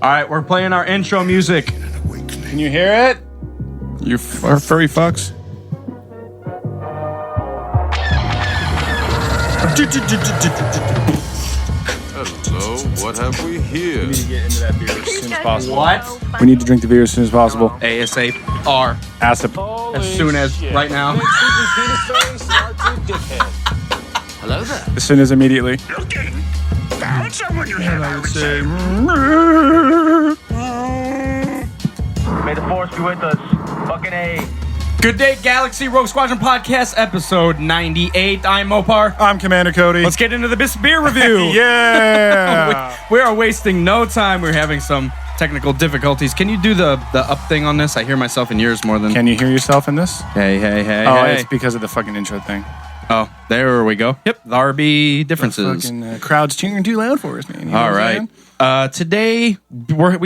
All right, we're playing our intro music. Can you hear it? You furry fucks. Hello, what have we here? We need to get into that beer as soon as possible. What? We need to drink the beer as soon as possible. ASAP. Acid. As soon as right now. Hello there. As soon as immediately. Found someone you have, I would say. May the force be with us. Fucking A. Good day, Galaxy Rogue Squadron Podcast, episode 98. I'm Mopar. I'm Commander Cody. Let's get into this beer review. Yeah. we are wasting no time. We're having some technical difficulties. Can you do the up thing on this? I hear myself in yours more than... Can you hear yourself in this? Hey. Oh, it's because of the fucking intro thing. Oh, there we go. Yep, the RB differences. The fucking crowd's cheering too loud for us, man. You know All what I'm right. saying? Today,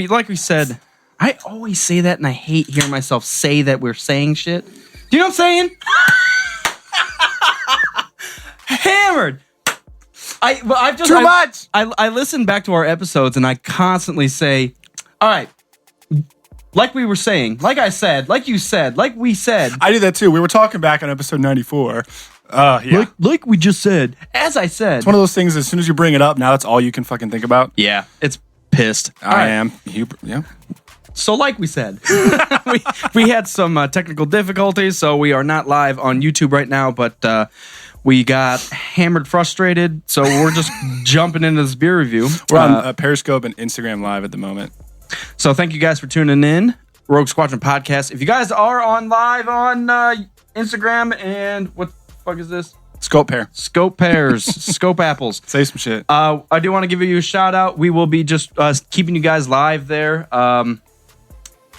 like we said, I always say that, and I hate hearing myself say that we're saying shit. Do you know what I'm saying? Hammered. I've just Too much. I listen back to our episodes, and I constantly say, "All right." Like we were saying, like I said, like you said, like we said. I do that too. We were talking back on episode 94. Yeah. Like we just said. As I said. It's one of those things, as soon as you bring it up, now that's all you can fucking think about. Yeah, it's pissed. I am. Yeah. So like we said, we had some technical difficulties, so we are not live on YouTube right now, but we got hammered frustrated, so we're just jumping into this beer review. We're on Periscope and Instagram Live at the moment. So thank you guys for tuning in. Rogue Squadron Podcast. If you guys are on live on Instagram and what the fuck is this? Scope pair. Scope pairs. Scope apples. Say some shit. I do want to give you a shout out. We will be just keeping you guys live there.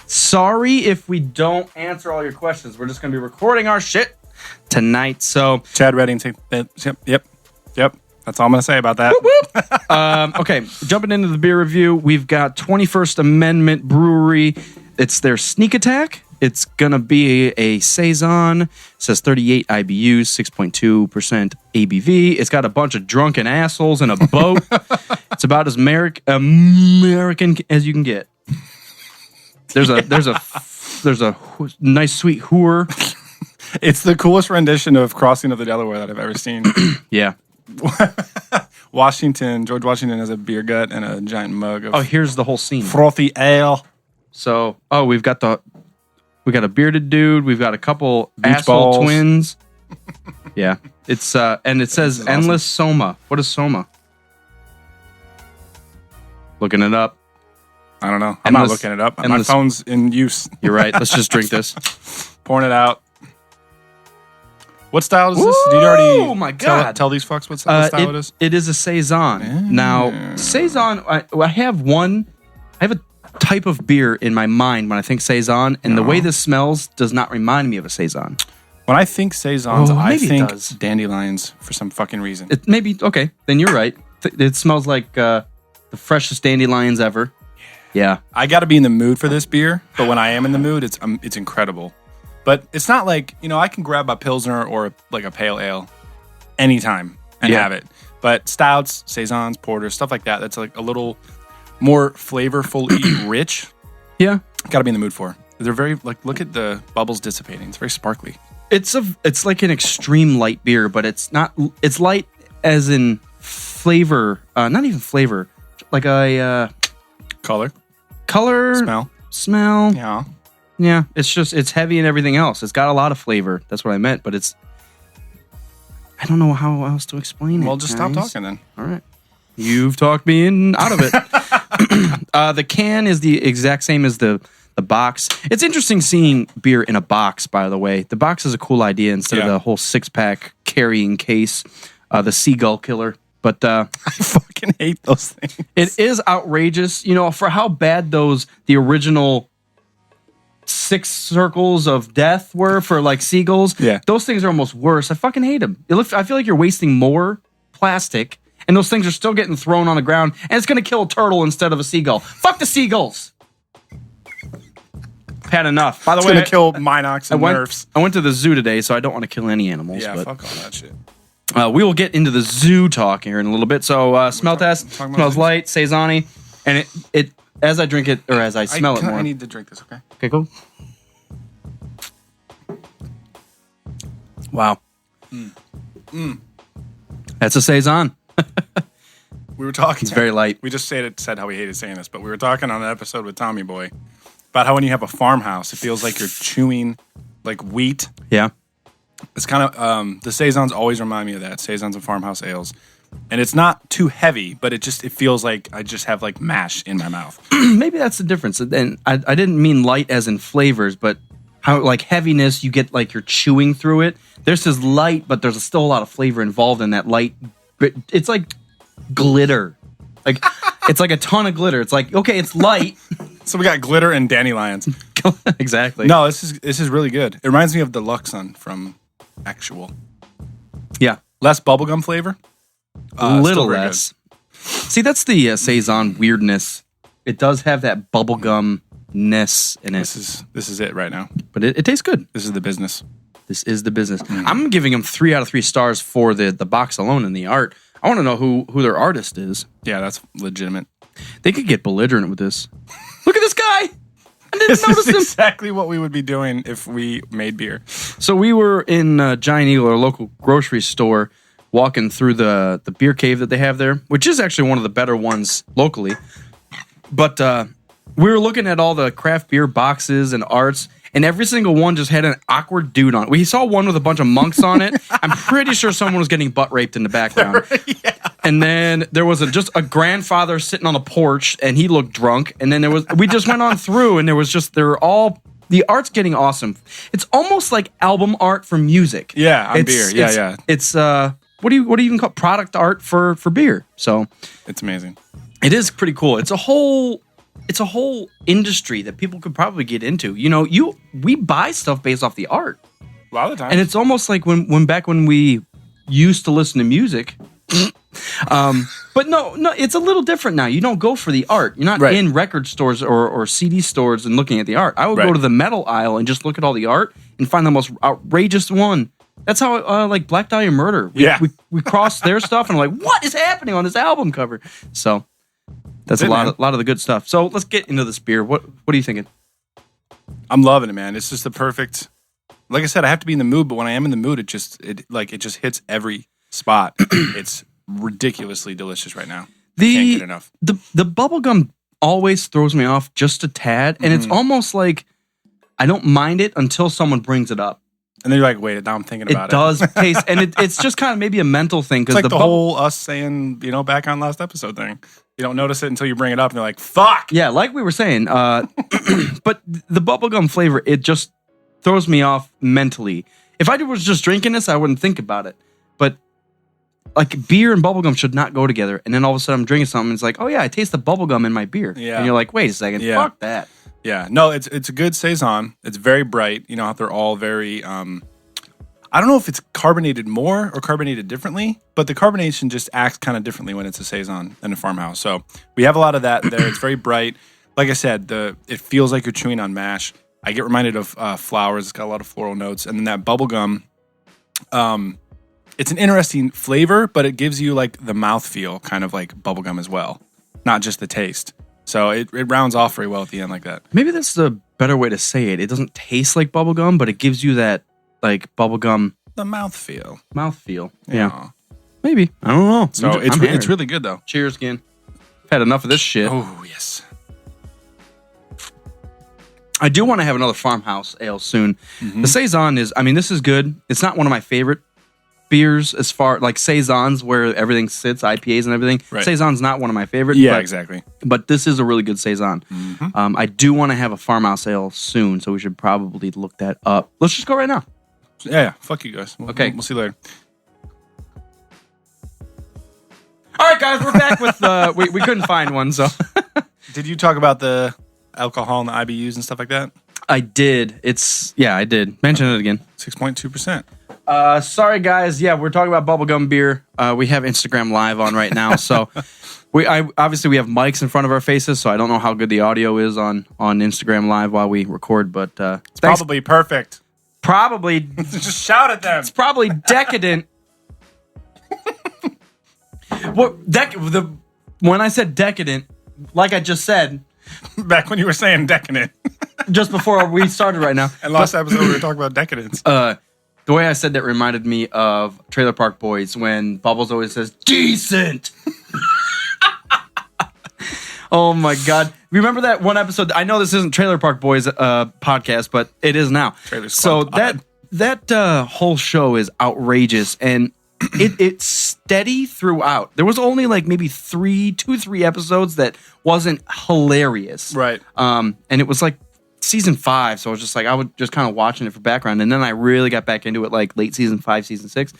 Sorry if we don't answer all your questions. We're just going to be recording our shit tonight. So Chad Redding. Yep. That's all I'm going to say about that. okay, jumping into the beer review, we've got 21st Amendment Brewery. It's their Sneak Attack. It's going to be a Saison. It says 38 IBUs, 6.2% ABV. It's got a bunch of drunken assholes in a boat. It's about as American as you can get. There's a nice sweet whore. It's the coolest rendition of Crossing of the Delaware that I've ever seen. Yeah. George Washington has a beer gut and a giant mug of Here's the whole scene. frothy ale. So, we got a bearded dude. We've got a couple Beach asshole balls. twins. Yeah, it's and it says This is endless Soma. What is Soma? Looking it up. I don't know. I'm not Endless- looking it up. My endless- phone's in use. You're right. Let's just drink this. Pouring it out. What style is this? Did you already Oh my God. tell these fucks what style it is? It is a Saison. Now, Saison, I have a type of beer in my mind when I think Saison, and the way this smells does not remind me of a Saison. When I think Saisons, I maybe it think does. dandelions for some fucking reason. It maybe okay. Then you're right. It smells like the freshest dandelions ever. Yeah. I got to be in the mood for this beer, but when I am in the mood, it's incredible. But it's not like, I can grab a Pilsner or like a pale ale anytime and have it. But stouts, Saisons, porters, stuff like that, that's like a little more flavorfully rich. Yeah. Got to be in the mood for. They're very, look at the bubbles dissipating. It's very sparkly. It's like an extreme light beer, but it's light as in flavor, not even flavor, like a Color. Smell. Yeah. Yeah, it's heavy and everything else. It's got a lot of flavor. That's what I meant, but I don't know how else to explain it. Well, just stop talking then. All right. You've talked me out of it. The can is the exact same as the box. It's interesting seeing beer in a box, by the way. The box is a cool idea instead of the whole 6-pack carrying case, the Seagull Killer. But I fucking hate those things. it is outrageous, for how bad the original 6 circles of death were for like seagulls. Yeah. Those things are almost worse. I fucking hate them. I feel like you're wasting more plastic, and those things are still getting thrown on the ground, and it's going to kill a turtle instead of a seagull. Fuck the seagulls. Had enough. By the It's way, going to kill Minox and Nerfs. I went to the zoo today, so I don't want to kill any animals. Yeah, but fuck all that shit. we will get into the zoo talk here in a little bit. So smell test talking about smells zoos? light, Saison-y, and it as I drink it, or as I smell it more. I need to drink this, okay? Okay, cool. Wow. That's a Saison. We were talking. It's very light. We just said how we hated saying this, but we were talking on an episode with Tommy Boy about how when you have a farmhouse, it feels like you're chewing like wheat. Yeah. It's kind of the Saisons always remind me of that. Saisons and farmhouse ales. And it's not too heavy, but it feels like I just have like mash in my mouth. Maybe that's the difference. And I didn't mean light as in flavors, but how like heaviness, you get like you're chewing through it. This is light, but there's still a lot of flavor involved in that light. It's like glitter. Like it's like a ton of glitter. It's like, okay, it's light. So we got glitter and dandelions. Exactly. No, this is really good. It reminds me of the Luxon from Actual. Yeah. Less bubblegum flavor. A little less. See, that's the Saison weirdness. It does have that bubblegum-ness in it. This is it right now. But it tastes good. This is the business. This is the business. I'm giving them 3 out of 3 stars for the box alone and the art. I want to know who their artist is. Yeah, that's legitimate. They could get belligerent with this. Look at this guy! I didn't This notice is him. exactly what we would be doing if we made beer. So we were in Giant Eagle, our local grocery store, walking through the beer cave that they have there, which is actually one of the better ones locally. But we were looking at all the craft beer boxes and arts, and every single one just had an awkward dude on it. We saw one with a bunch of monks on it. I'm pretty sure someone was getting butt raped in the background. Yeah. And then there was just a grandfather sitting on the porch, and he looked drunk. And then we just went on through, and the art's getting awesome. It's almost like album art for music. Yeah, on beer. Yeah. It's what do you even call it? Product art for beer? So it's amazing. It is pretty cool. It's a whole industry that people could probably get into. You know, we buy stuff based off the art. A lot of the time. And it's almost like when we used to listen to music. But no, it's a little different now. You don't go for the art. You're not in record stores or CD stores and looking at the art. I would go to the metal aisle and just look at all the art and find the most outrageous one. That's how like Black Dahlia Murder. We crossed their stuff and I'm like, what is happening on this album cover? So that's a lot of the good stuff. So let's get into this beer. What are you thinking? I'm loving it, man. It's just the perfect. Like I said, I have to be in the mood, but when I am in the mood, it just hits every spot. It's ridiculously delicious right now. Can't get enough. The bubblegum always throws me off just a tad, and it's almost like I don't mind it until someone brings it up. And then you're like, wait, now I'm thinking about it. It does taste, and it's just kind of maybe a mental thing. It's like the whole us saying, back on last episode thing. You don't notice it until you bring it up, and they're like, fuck! Yeah, like we were saying. But the bubblegum flavor, it just throws me off mentally. If I was just drinking this, I wouldn't think about it. But like beer and bubblegum should not go together. And then all of a sudden I'm drinking something, and it's like, oh yeah, I taste the bubblegum in my beer. Yeah. And you're like, wait a second, fuck that. Yeah, no, it's a good Saison. It's very bright. You know how they're all very. I don't know if it's carbonated more or carbonated differently, but the carbonation just acts kind of differently when it's a Saison than a farmhouse. So we have a lot of that there. It's very bright. Like I said, it feels like you're chewing on mash. I get reminded of flowers. It's got a lot of floral notes, and then that bubblegum. It's an interesting flavor, but it gives you like the mouthfeel, kind of like bubblegum as well, not just the taste. So it rounds off very well at the end like that. Maybe that's the better way to say it. It doesn't taste like bubblegum, but it gives you that like bubblegum The mouthfeel. Yeah. Maybe. I don't know. So it's really good though. Cheers again. I've had enough of this shit. Oh, yes. I do want to have another farmhouse ale soon. The Saison this is good. It's not one of my favorite beers as far like Saisons where everything sits, IPAs and everything. Right. Saison's not one of my favorite. Yeah, exactly. But this is a really good Saison. I do want to have a farmhouse ale soon, so we should probably look that up. Let's just go right now. Yeah. Fuck you guys. Okay. We'll see you later. All right, guys, we're back with we couldn't find one, so Did you talk about the alcohol and the IBUs and stuff like that? I did. I did. Mention it again. 6.2%. Sorry, guys. Yeah, we're talking about bubblegum beer. We have Instagram Live on right now, so obviously we have mics in front of our faces, so I don't know how good the audio is on Instagram Live while we record, but it's probably perfect. Probably just shout at them. It's probably decadent. When I said decadent, like I just said, Back when you were saying decadent. Just before we started right now. And last episode we were talking about decadence. The way I said that reminded me of Trailer Park Boys when Bubbles always says, decent! Oh my God. Remember that one episode? I know this isn't Trailer Park Boys podcast, but it is now. So that whole show is outrageous, and it's steady throughout. There was only like maybe 3 episodes that wasn't hilarious. Right. And it was like season 5, so I was just like, I was just kind of watching it for background, and then I really got back into it like late season 5, season 6.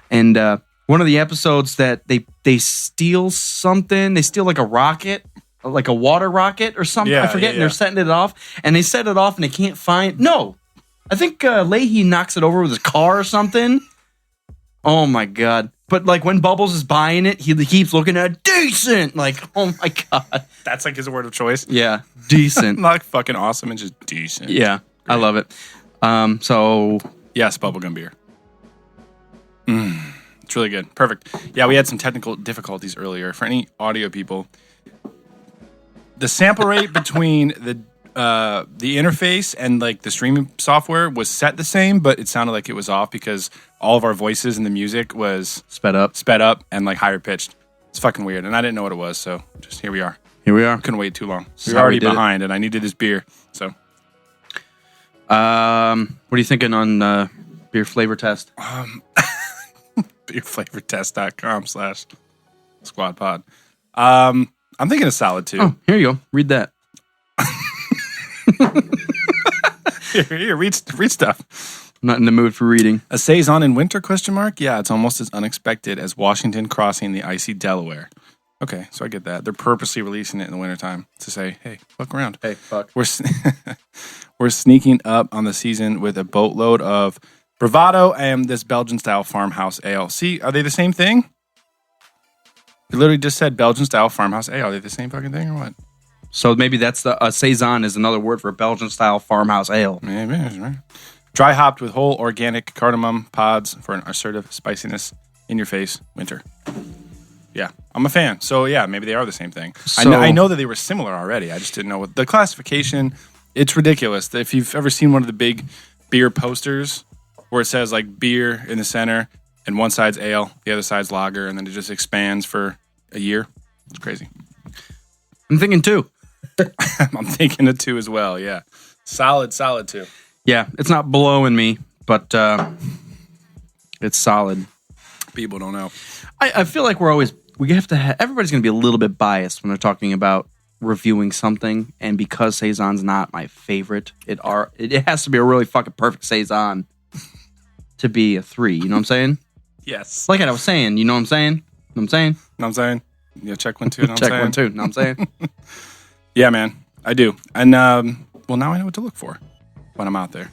And one of the episodes that they steal something, they steal like a rocket, like a water rocket or something. Yeah, I forget. yeah, And they're setting it off, and they set it off, and they can't find. No, I think Leahy knocks it over with his car or something. Oh my God! But like when Bubbles is buying it, he keeps looking at decent. Like, oh my God, that's like his word of choice. yeah, decent. Not like fucking awesome and just decent. Yeah, I love it. So yes, bubblegum beer. It's really good. Perfect. Yeah, we had some technical difficulties earlier. For any audio people, the sample rate between the interface and like the streaming software was set the same, but it sounded like it was off because all of our voices and the music was sped up and like higher pitched. It's fucking weird, and I didn't know what it was, so just here we are. Here we are. Couldn't wait too long. This We is were how we already did it. behind, and I needed this beer. So What are you thinking on beer flavor test? beerflavortest.com/squadpod. I'm thinking a solid 2. Oh, here you go. Read that. Here, read stuff. I'm not in the mood for reading. A saison in winter? ? Yeah, it's almost as unexpected as Washington crossing the icy Delaware. Okay, so I get that. They're purposely releasing it in the wintertime to say, hey, look around. Hey, fuck. We're sneaking up on the season with a boatload of bravado and this Belgian-style farmhouse ale. See, are they the same thing? You literally just said Belgian-style farmhouse ale. Are they the same fucking thing or what? So maybe that's the saison is another word for Belgian-style farmhouse ale. Maybe, right? Dry hopped with whole organic cardamom pods for an assertive spiciness in your face winter. Yeah, I'm a fan. So yeah, maybe they are the same thing. I know that they were similar already. I just didn't know what the classification. It's ridiculous. If you've ever seen one of the big beer posters where it says like beer in the center and one side's ale, the other side's lager, and then it just expands for a year. It's crazy. I'm thinking 2. I'm thinking a 2 as well. Yeah, solid 2. Yeah, it's not blowing me, but it's solid. People don't know. I feel like we have to everybody's going to be a little bit biased when they're talking about reviewing something, and because saison's not my favorite, it has to be a really fucking perfect saison to be a 3. You know what I'm saying? Yes. Like I was saying. You know what I'm saying? Know what I'm saying? Know what I'm saying? Yeah, check 1, 2. Know what Check I'm saying? 1, 2. Know what I'm saying? Yeah, man, I do. And well, now I know what to look for when I'm out there,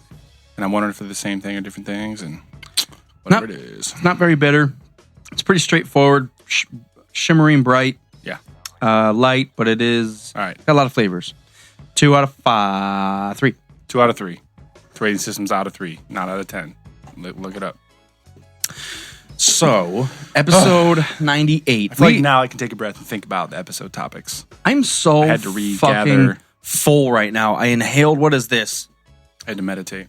and I'm wondering if they're the same thing or different things, and whatever it is. It's not very bitter. It's pretty straightforward, shimmery and bright. Yeah. Light, but it is All right. got a lot of flavors. 2 out of 3. 2 out of 3. Rating system's out of 3, not out of 10. Look it up. So, episode 98. I feel like now I can take a breath and think about the episode topics. I'm so I had to regather. fucking full right now. I inhaled, what is this? I had to meditate.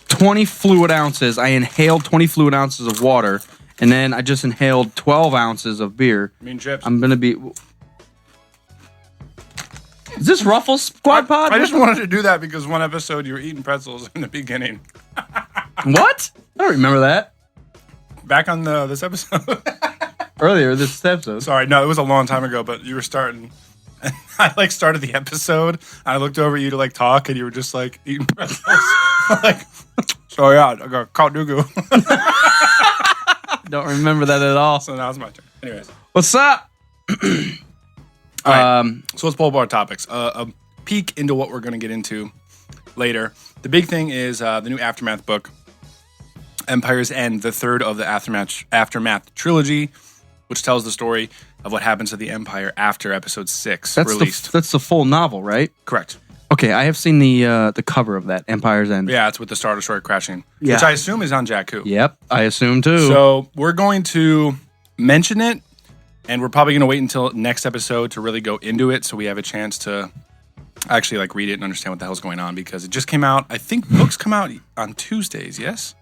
20 fluid ounces. I inhaled 20 fluid ounces of water, and then I just inhaled 12 ounces of beer. Mean chips. I'm going to be... Is this Ruffles Squad Pod? I just wanted to do that because one episode you were eating pretzels in the beginning. What? I don't remember that. Back on this episode. Earlier this episode. Sorry, no, it was a long time ago, but you were starting. I started the episode. I looked over at you to talk, and you were just eating pretzels. So yeah, I got caught Dugu. Don't remember that at all. So now it's my turn. Anyways, What's up? all right. So let's pull up our topics. A peek into what we're going to get into later. The big thing is the new Aftermath book, Empire's End, the third of the Aftermath trilogy, which tells the story of what happens to the Empire after Episode 6 released. That's the full novel, right? Correct. Okay, I have seen the cover of that, Empire's End. Yeah, it's with the Star Destroyer crashing, Yeah. which I assume is on Jakku. Yep, I assume too. So we're going to mention it, And we're probably going to wait until next episode to really go into it so we have a chance to actually like read it and understand what the hell's going on because it just came out. I think books come out on Tuesdays, yes?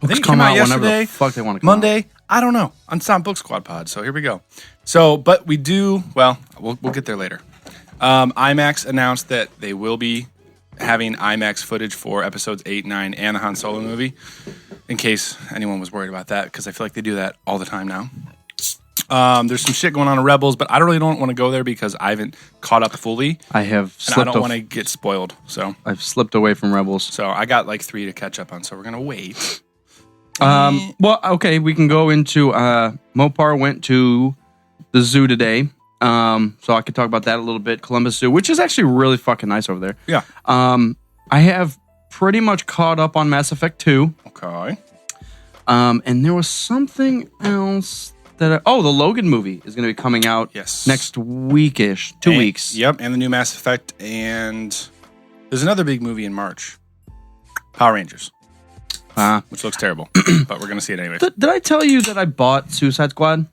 I think it came out whenever yesterday, the fuck they want to come Monday. out. I don't know. It's not Book Squad Pod, so here we go. So, but we do, well, we'll get there later. IMAX announced that they will be having IMAX footage for episodes 8, 9, and the Han Solo movie, in case anyone was worried about that, because I feel like they do that all the time now. There's some shit going on in Rebels, but I don't want to go there because I haven't caught up fully. I have and slipped I don't want to get spoiled. So I've slipped away from Rebels. So I got like 3 to catch up on, so we're going to wait. Well, okay, we can go into Mopar went to the zoo today. So I could talk about that a little bit. Columbus Zoo, which is actually really fucking nice over there. Yeah. I have pretty much caught up on Mass Effect 2. Okay. And there was something else that the Logan movie is going to be coming out next weekish, 2 weeks. Yep, and the new Mass Effect, and there's another big movie in March. Power Rangers. Which looks terrible, but we're going to see it anyway. Did I tell you that I bought Suicide Squad?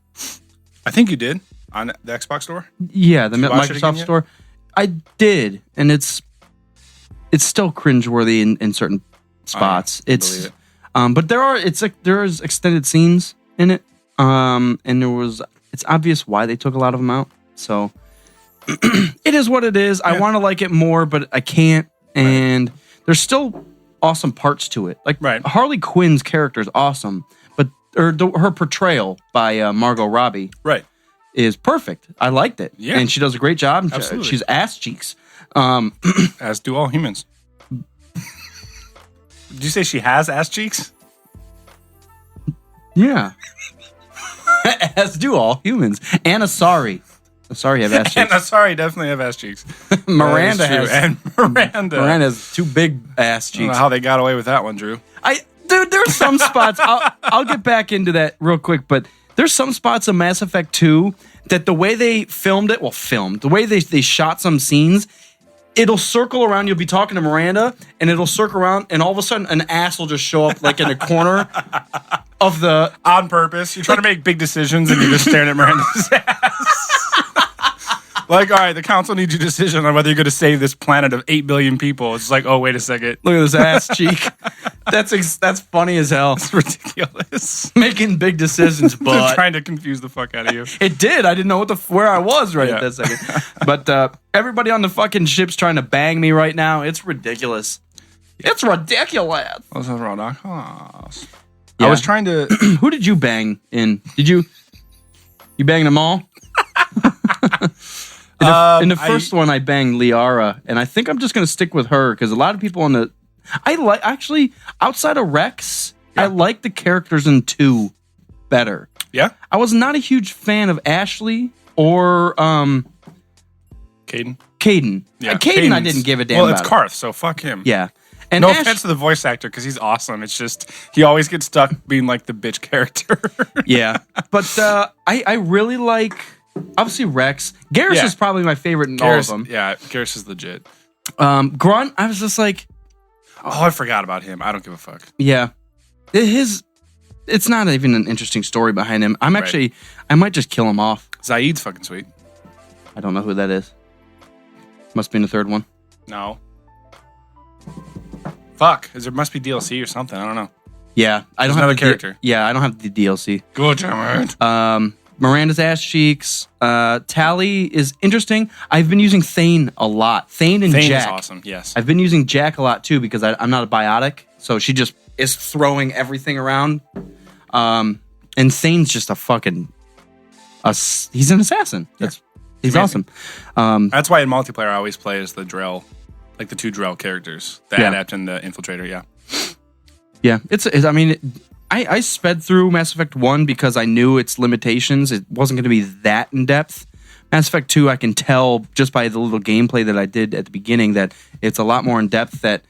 I think you did. On the Xbox store? Yeah, the Did you watch it again Microsoft yet? store. I did, and it's still cringeworthy in certain spots. I believe it. But there's extended scenes in it. And it's obvious why they took a lot of them out. So it is what it is. Yeah. I want to like it more, but I can't. And there's still awesome parts to it. Like Harley Quinn's character is awesome, but her portrayal by Margot Robbie is perfect. I liked it. Yeah. And she does a great job. Absolutely. She's ass cheeks. As do all humans. Did you say she has ass cheeks? Yeah. As do all humans. And Asari. Asari have ass cheeks. And Asari definitely have ass cheeks. Miranda has. And Miranda has 2 big ass cheeks. I don't know how they got away with that one, Drew. Dude, there's some spots. I'll get back into that real quick, but there's some spots of Mass Effect 2 that the way they filmed it, the way they shot some scenes, it'll circle around. You'll be talking to Miranda, and it'll circle around, and all of a sudden, an ass will just show up like in a corner of the. On purpose. You're trying to make big decisions, and you're just staring at Miranda's ass. Like, all right, the council needs your decision on whether you're going to save this planet of 8 billion people. It's like, oh, wait a second. Look at this ass cheek. That's funny as hell. It's ridiculous. Making big decisions, but They're trying to confuse the fuck out of you. It did. I didn't know where I was at that second. But everybody on the fucking ship's trying to bang me right now. It's ridiculous. It's ridiculous. What's wrong? I Yeah. was trying to. Who did you bang in? Did you bang them all? In the first one, I banged Liara, and I think I'm just going to stick with her because a lot of people on the. Actually, outside of Rex, I like the characters in 2 better. Yeah? I was not a huge fan of Ashley or Caden. Yeah, Caden I didn't give a damn Well, about. it's Karth, so fuck him. Yeah. And no offense to the voice actor, because he's awesome. It's just, he always gets stuck being like the bitch character. Yeah. But I really like, obviously, Rex. Garrus is probably my favorite in all of them. Yeah, Garrus is legit. Grunt, I was just like... Oh, I forgot about him. I don't give a fuck. Yeah. It's not even an interesting story behind him. I might just kill him off. Zaid's fucking sweet. I don't know who that is. Must be in the 3rd one. No. Fuck. There must be DLC or something. I don't know. Yeah. I don't have have another character. Yeah, I don't have the DLC. Good, damn it. Miranda's ass cheeks. Tally is interesting. I've been using Thane a lot. Thane and Thane Jack. is awesome, yes. I've been using Jack a lot too because I'm not a biotic, so she just is throwing everything around. And Thane's just a fucking... he's an assassin. He's awesome. That's why in multiplayer I always play as the Drell, like the 2 Drell characters, the Adept and the Infiltrator, yeah. Yeah, I mean... I sped through Mass Effect 1 because I knew its limitations. It wasn't going to be that in-depth. Mass Effect 2, I can tell just by the little gameplay that I did at the beginning that it's a lot more in-depth, that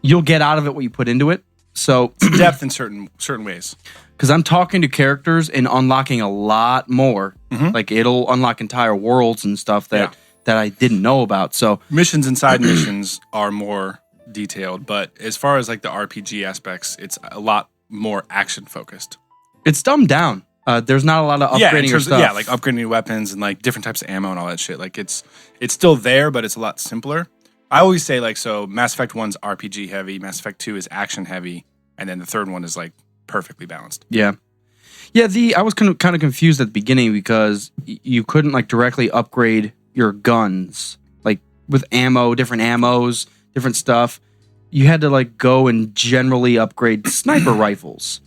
you'll get out of it what you put into it. So it's depth in certain ways. Because I'm talking to characters and unlocking a lot more. Mm-hmm. Like, it'll unlock entire worlds and stuff that I didn't know about. So missions inside missions are more detailed, but as far as like the RPG aspects, it's a lot more action focused. It's dumbed down. There's not a lot of upgrading your stuff. Yeah, like upgrading your weapons and like different types of ammo and all that shit. Like it's still there, but it's a lot simpler. I always say like, so Mass Effect 1's RPG heavy, Mass Effect 2 is action heavy, and then the third one is like perfectly balanced. Yeah. Yeah, I was kind of confused at the beginning because you couldn't like directly upgrade your guns, like with ammo, different ammos, different stuff. You had to like go and generally upgrade sniper rifles.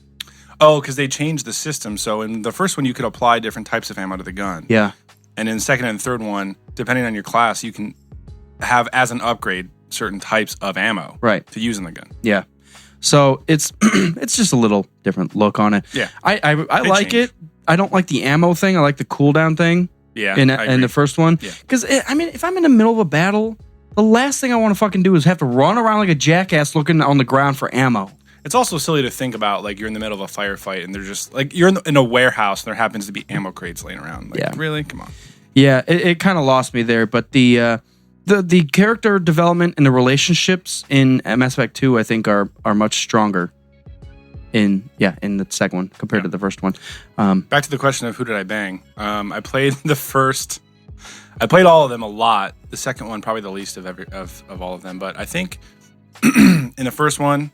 Oh, because they changed the system. So in the first one, you could apply different types of ammo to the gun. Yeah. And in the second and third one, depending on your class, you can have as an upgrade certain types of ammo to use in the gun. Yeah. So it's it's just a little different look on it. Yeah. I like it. I don't like the ammo thing. I like the cooldown thing. Yeah. In the first one. Because I mean, if I'm in the middle of a battle, the last thing I want to fucking do is have to run around like a jackass looking on the ground for ammo. It's also silly to think about, like, you're in the middle of a firefight and they're just, like, you're in a warehouse and there happens to be ammo crates laying around. Like, really? Come on. Yeah, it kind of lost me there. But the character development and the relationships in Mass Effect 2, I think, are much stronger in the second one compared to the first one. Back to the question of who did I bang? I played I played all of them a lot. The second one, probably the least of all of them. But I think in the first one,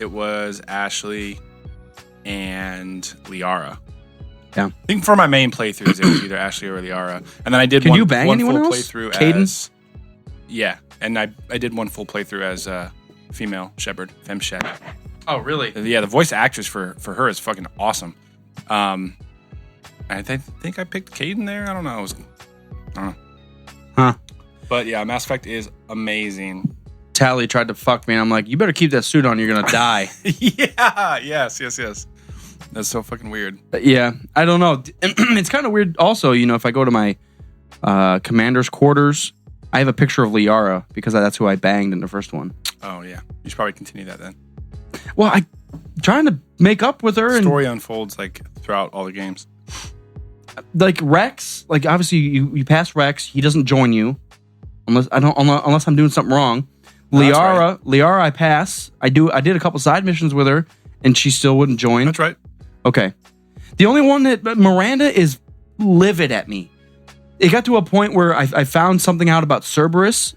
it was Ashley and Liara. Yeah. I think for my main playthroughs, it was either Ashley or Liara. And then I did Can one, you bang one anyone full else? playthrough Caden? as... Yeah. And I did one full playthrough as a female shepherd, femme shed. Oh, really? Yeah, the voice actress for her is fucking awesome. I think I picked Caden there. I don't know. I don't know. Huh. But yeah, Mass Effect is amazing. Tally tried to fuck me, and I'm like, you better keep that suit on, you're gonna die. Yeah, yes. That's so fucking weird. Yeah, I don't know. It's kind of weird also, if I go to my commander's quarters, I have a picture of Liara because that's who I banged in the first one. Oh, yeah. You should probably continue that then. Well, I'm trying to make up with her. Story unfolds like throughout all the games. Like Rex, like obviously you pass Rex, he doesn't join you unless I'm doing something wrong. Liara, I pass. I did a couple side missions with her, and she still wouldn't join. That's right. Okay. The only one that Miranda is livid at me. It got to a point where I found something out about Cerberus,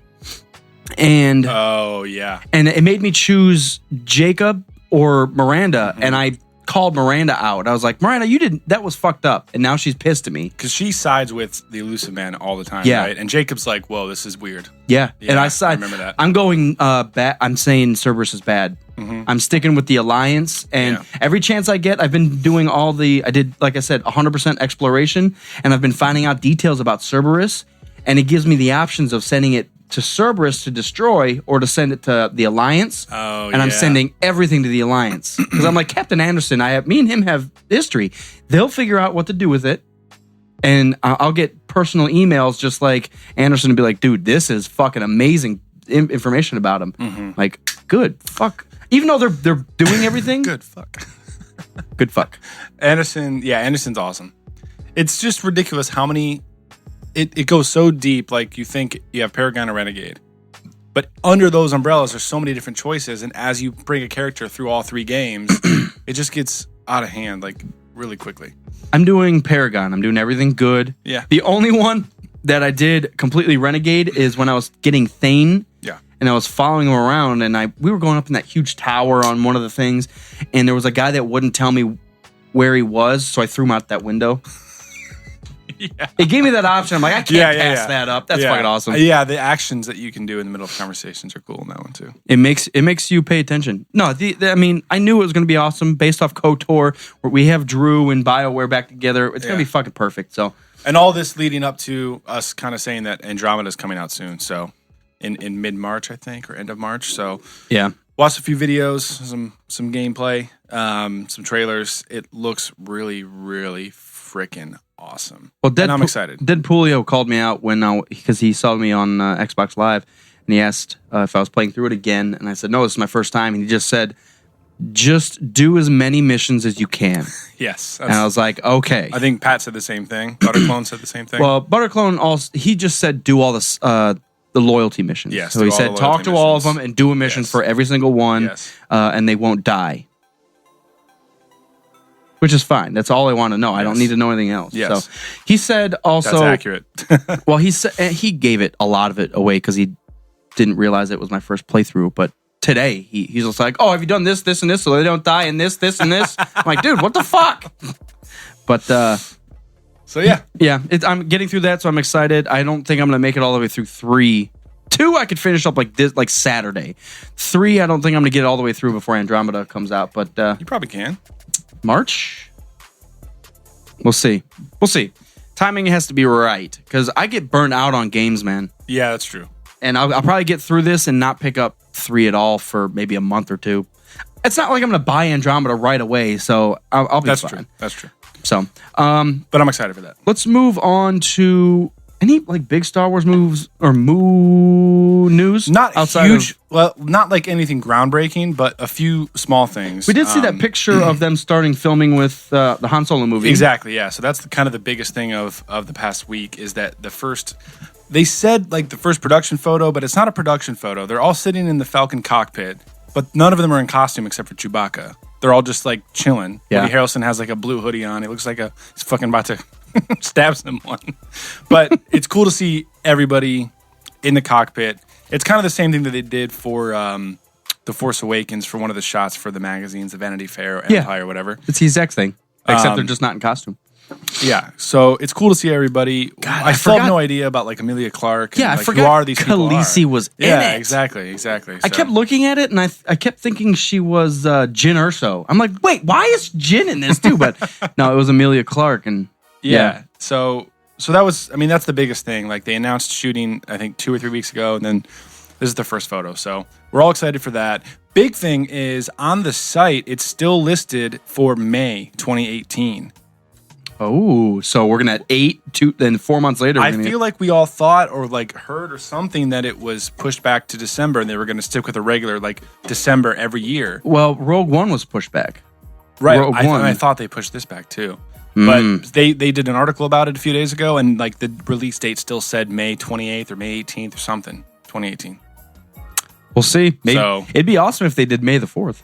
and oh yeah, and it made me choose Jacob or Miranda, and I called Miranda out. I was like, Miranda, that was fucked up, and now she's pissed at me because she sides with the elusive man all the time, yeah. Right? And Jacob's like, whoa, this is weird. Yeah, and I remember that. I'm going bad. I'm saying Cerberus is bad. I'm sticking with the Alliance, and every chance I get, I've been doing I did, like I said, 100% exploration, and I've been finding out details about Cerberus, and it gives me the options of sending it to Cerberus to destroy or to send it to the Alliance. Oh, and I'm sending everything to the Alliance because I'm like, Captain Anderson, me and him have history. They'll figure out what to do with it, and I'll get personal emails just like Anderson to be like, dude, this is fucking amazing information about him. Like, good fuck. Even though they're doing everything, good fuck. Good fuck. Anderson's awesome. It's just ridiculous how many. It goes so deep. Like you think you have Paragon or Renegade, but under those umbrellas, there's so many different choices. And as you bring a character through all three games, it just gets out of hand like really quickly. I'm doing Paragon. I'm doing everything good. Yeah. The only one that I did completely Renegade is when I was getting Thane. Yeah. And I was following him around, and we were going up in that huge tower on one of the things, and there was a guy that wouldn't tell me where he was, so I threw him out that window. Yeah. It gave me that option. I'm like, I can't pass that up. That's fucking awesome. Yeah, the actions that you can do in the middle of conversations are cool in that one too. It makes you pay attention. No, I mean, I knew it was going to be awesome based off KOTOR, where we have Drew and BioWare back together. It's going to be fucking perfect. So, and all this leading up to us kind of saying that Andromeda is coming out soon. So, in mid-March, I think, or end of March. So, yeah, watch a few videos, some gameplay, some trailers. It looks really, really freaking awesome. Well, and I'm excited. Deadpoolio called me out because he saw me on Xbox Live, and he asked if I was playing through it again, and I said, no, this is my first time, and he just said, just do as many missions as you can. Yes. And I was like, okay. I think Pat said the same thing. Butterclone said the same thing. Well, Butterclone also, he just said do all this, the loyalty missions. Yes. So he said talk to all of them and do a mission for every single one, and they won't die. which is fine. That's all I want to know. I don't need to know anything else. Yes. So he said also. That's accurate. Well, he gave it a lot of it away because he didn't realize it was my first playthrough. But today he's just like, "Oh, have you done this, this, and this, so they don't die in this, this, and this?" I'm like, dude, what the fuck? But so yeah, I'm getting through that, so I'm excited. I don't think I'm gonna make it all the way through 3. 2, I could finish up like this, like Saturday. 3, I don't think I'm gonna get it all the way through before Andromeda comes out. But you probably can. March. We'll see. Timing has to be right because I get burnt out on games, man. Yeah, that's true. And I'll probably get through this and not pick up 3 at all for maybe a month or 2. It's not like I'm gonna buy Andromeda right away, so I'll be That's fine. true. That's true. So, but I'm excited for that. let's move on to any like big Star Wars moves or news. Not outside huge. of- Well, not like anything groundbreaking, but a few small things. We did see that picture of them starting filming with the Han Solo movie. Exactly. Yeah. So that's kind of the biggest thing of the past week is that the first. They said like the first production photo, but it's not a production photo. They're all sitting in the Falcon cockpit, but none of them are in costume except for Chewbacca. They're all just like chilling. Yeah. Woody Harrelson has like a blue hoodie on. He looks like he's fucking about to stab someone. But it's cool to see everybody in the cockpit. It's kind of the same thing that they did for The Force Awakens for one of the shots for the magazines, the Vanity Fair or Empire or whatever. It's the exact thing, except they're just not in costume. Yeah, so it's cool to see everybody. God, I still have forgot- no idea about like Amelia Clark. Yeah, I like, forgot who are these people Khaleesi are. was in Yeah, it. exactly. I So- kept looking at it and I kept thinking she was Jyn Erso. I'm like, wait, why is Jyn in this too? But no, it was Amelia Clark. And Yeah. So that was, I mean, that's the biggest thing. Like they announced shooting, I think 2 or 3 weeks ago, and then this is the first photo. So we're all excited for that. Big thing is on the site, it's still listed for May 2018. oh, so we're gonna 4 months later. I feel like we all thought or like heard or something that it was pushed back to December and they were going to stick with a regular like December every year. well, Rogue One was pushed back. Right. Rogue One. I thought they pushed this back too. But they did an article about it a few days ago and like the release date still said May 28th or May 18th or something, 2018. We'll see. Maybe So- it'd be awesome if they did May the 4th.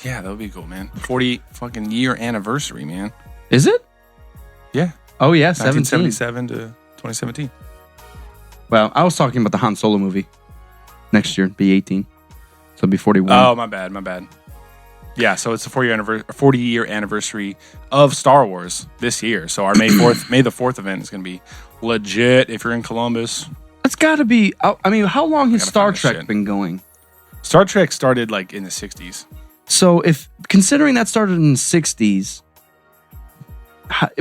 Yeah, that would be cool, man. 40 fucking year anniversary, man. Is it? Yeah. Oh yeah, 17. 1977 to 2017. Well, I was talking about the Han Solo movie. Next year, be 18. So it'll be 41. Oh, my bad. Yeah, so it's the 40-year anniversary of Star Wars this year. So our May the 4th event is going to be legit if you're in Columbus. It's got to be. I mean, how long has gotta Star find this Trek shit. been going? Star Trek started like in the 60s. So if considering that started in the 60s,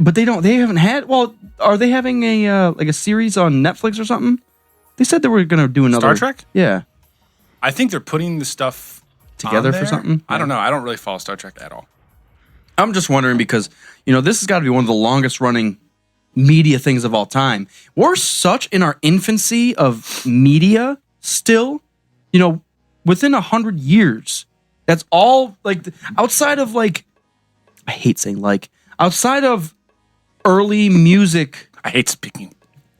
but they haven't had. Well, are they having a like a series on Netflix or something? They said they were going to do another Star Trek? Yeah, I think they're putting the stuff Together on for there. something? I don't know. I don't really follow Star Trek at all. I'm just wondering because this has got to be one of the longest running media things of all time. We're such in our infancy of media still. Within 100 years, that's all like outside of like. I hate saying like outside of early music. I hate speaking.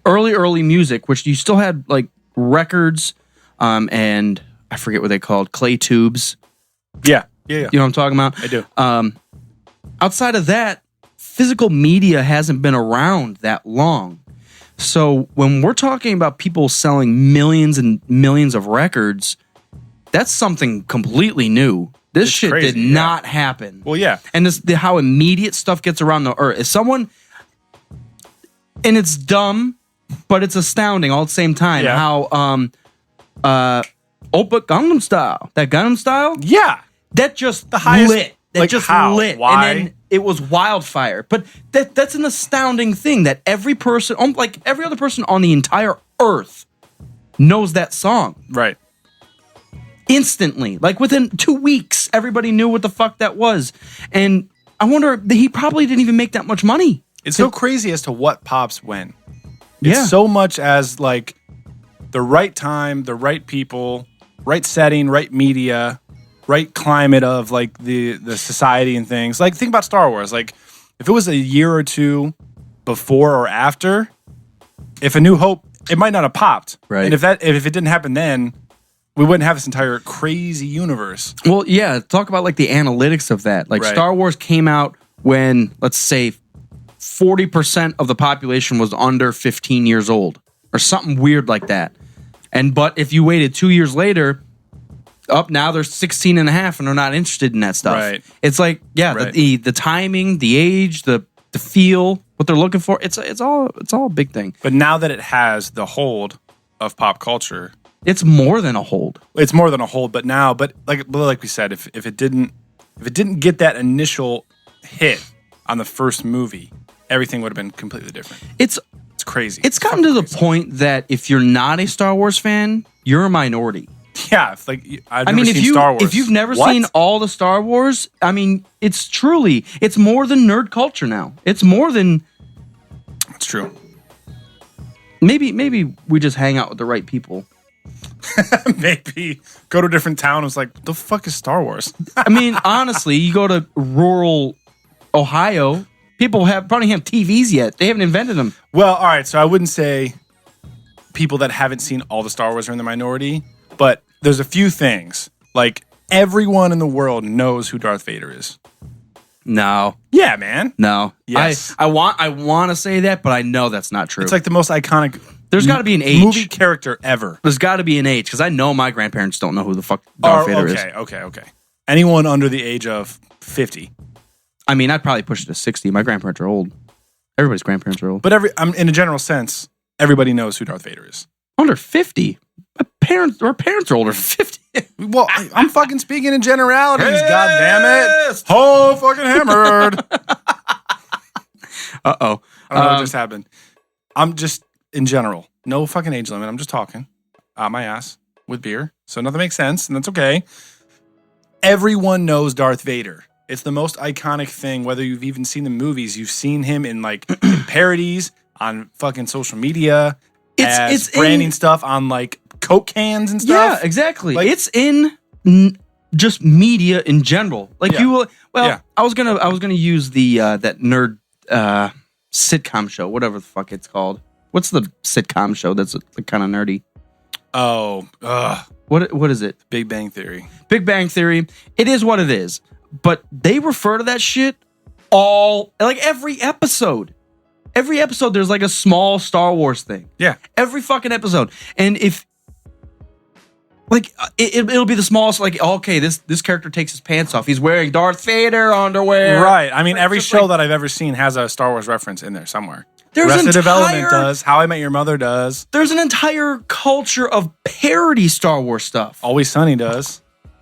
Early music, which you still had like records, and I forget what they called, clay tubes. Yeah. You know what I'm talking about? I do. Outside of that, physical media hasn't been around that long. So when we're talking about people selling millions and millions of records, that's something completely new. This It's shit crazy, did yeah. not happen. Well, yeah. And how immediate stuff gets around the earth. If someone, and it's dumb, but it's astounding all at the same time. Yeah. How Oppa Gangnam Style, that Gangnam Style, Yeah. that just The highest- lit. That like just how? lit. Why? And then it was wildfire. But that's an astounding thing that every person, like every other person on the entire earth, knows that song Right. instantly. Like within 2 weeks, everybody knew what the fuck that was. And I wonder, he probably didn't even make that much money. It's so crazy as to what pops when. Yeah. It's so much as like the right time, the right people, right setting, right media, right climate of like the society and things. Like think about Star Wars. Like if it was a year or two before or after, if A New Hope, it might not have popped. Right. And if it didn't happen then, we wouldn't have this entire crazy universe. Well, yeah, talk about like the analytics of that. Like Right. Star Wars came out when, let's say, 40% of the population was under 15 years old or something weird like that. But if you waited 2 years later, now they're 16 and a half and they're not interested in that stuff. Right. It's like, Right. the timing, the age, the feel, what they're looking for. It's all a big thing. But now that it has the hold of pop culture, It's more than a hold. it's more than a hold. But like we said, if it didn't get that initial hit on the first movie, everything would have been completely different. It's crazy. It's gotten to the point that if you're not a Star Wars fan, you're a minority. Yeah, it's like I've never seen Star Wars. If you've never What? seen all the Star Wars, I mean, it's more than nerd culture now. It's more than It's true. maybe we just hang out with the right people. Maybe go to a different town. It's like, the fuck is Star Wars? I mean, honestly, you go to rural Ohio, people probably have TVs yet. They haven't invented them. Well, all right. So I wouldn't say people that haven't seen all the Star Wars are in the minority, but there's a few things. Like, everyone in the world knows who Darth Vader is. No. Yeah, man. No. Yes. I want to say that, but I know that's not true. It's like the most iconic. There's got to be an age. Movie character ever. There's got to be an age because I know my grandparents don't know who the fuck Darth Vader is. Okay. Anyone under the age of 50. I mean, I'd probably push it to 60. My grandparents are old. Everybody's grandparents are old. But in a general sense, everybody knows who Darth Vader is. Under 50? Our parents are older than 50. Well, I'm fucking speaking in generalities. God damn it! Oh, fucking hammered. Uh-oh. I don't know what just happened. I'm just in general. No fucking age limit. I'm just talking out my ass with beer. So nothing makes sense, and that's okay. Everyone knows Darth Vader. It's the most iconic thing, whether you've even seen the movies. You've seen him in like in parodies on fucking social media. It's branding stuff on like Coke cans and stuff. Yeah, exactly. Like, it's in just media in general. Like you will. Well, Yeah. I was gonna use the that nerd sitcom show, whatever the fuck it's called. What's the sitcom show that's kind of nerdy? Oh, What is it? Big Bang Theory. Big Bang Theory. It is what it is. But they refer to that shit every episode. Every episode, there's like a small Star Wars thing. Yeah. Every fucking episode. And if, like, it'll be the smallest, like, okay, this character takes his pants off. He's wearing Darth Vader underwear. Right. I mean, every just show like- that I've ever seen has a Star Wars reference in there somewhere. There's Arrested Development entire- does. How I Met Your Mother does. There's an entire culture of parody Star Wars stuff. Always Sunny does.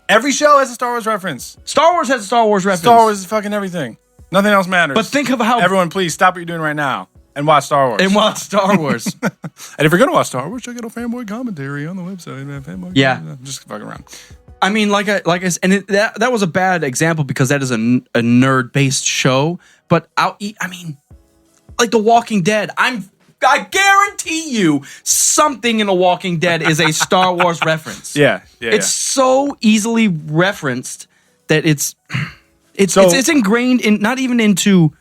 Every show has a Star Wars reference. Star Wars has a Star Wars reference. Star Wars is fucking everything. Nothing else matters. But think of how... Everyone, please stop what you're doing right now and watch Star Wars. And watch Star Wars. And if you're going to watch Star Wars, check out a fanboy commentary on the website. Fanboy Yeah. I'm just fucking around. I mean, like I said, and that was a bad example because that is a nerd-based show. But I mean, like The Walking Dead, I guarantee you something in The Walking Dead is a Star Wars reference. Yeah. It's so easily referenced that it's ingrained in, not even into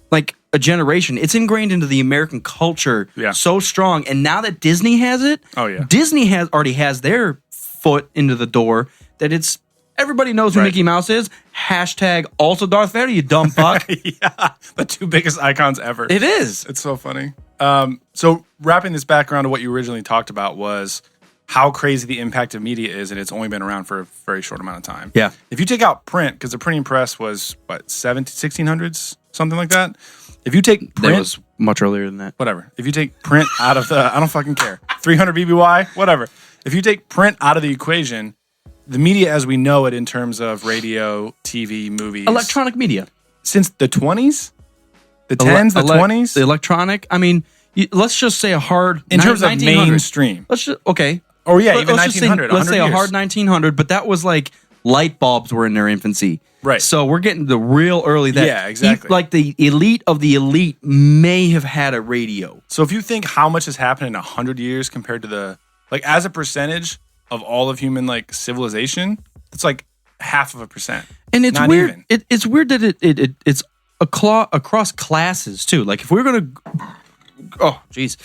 like a generation. It's ingrained into the American culture so strong. And now that Disney has it, Disney already has their foot into the door that it's everybody knows who Mickey Mouse is. Hashtag also Darth Vader, you dumb fuck. Yeah. The two biggest icons ever. It is. It's so funny. So wrapping this back around to what you originally talked about was how crazy the impact of media is, and it's only been around for a very short amount of time. Yeah. If you take out print, because the printing press was, 1600s? Something like that? If you take print... That was much earlier than that. Whatever. If you take print out of the... I don't fucking care. 300 BBY? Whatever. If you take print out of the equation, the media as we know it in terms of radio, TV, movies... Electronic media. Since the 20s? The 10s, the 20s? The electronic, I mean, let's just say a hard... In terms of 1900. mainstream. Let's just... Okay. Or yeah, even let's just say- 1900. Let's say 100 a years. hard 1900, but that was like light bulbs were in their infancy. Right. So we're getting the real early that... Yeah, exactly. Like the elite of the elite may have had a radio. So if you think how much has happened in 100 years compared to the... Like, as a percentage of all of human, like, civilization, it's like 0.5%. And it's Not weird. even. It's weird that it's across classes too. Like if we're gonna, oh jeez,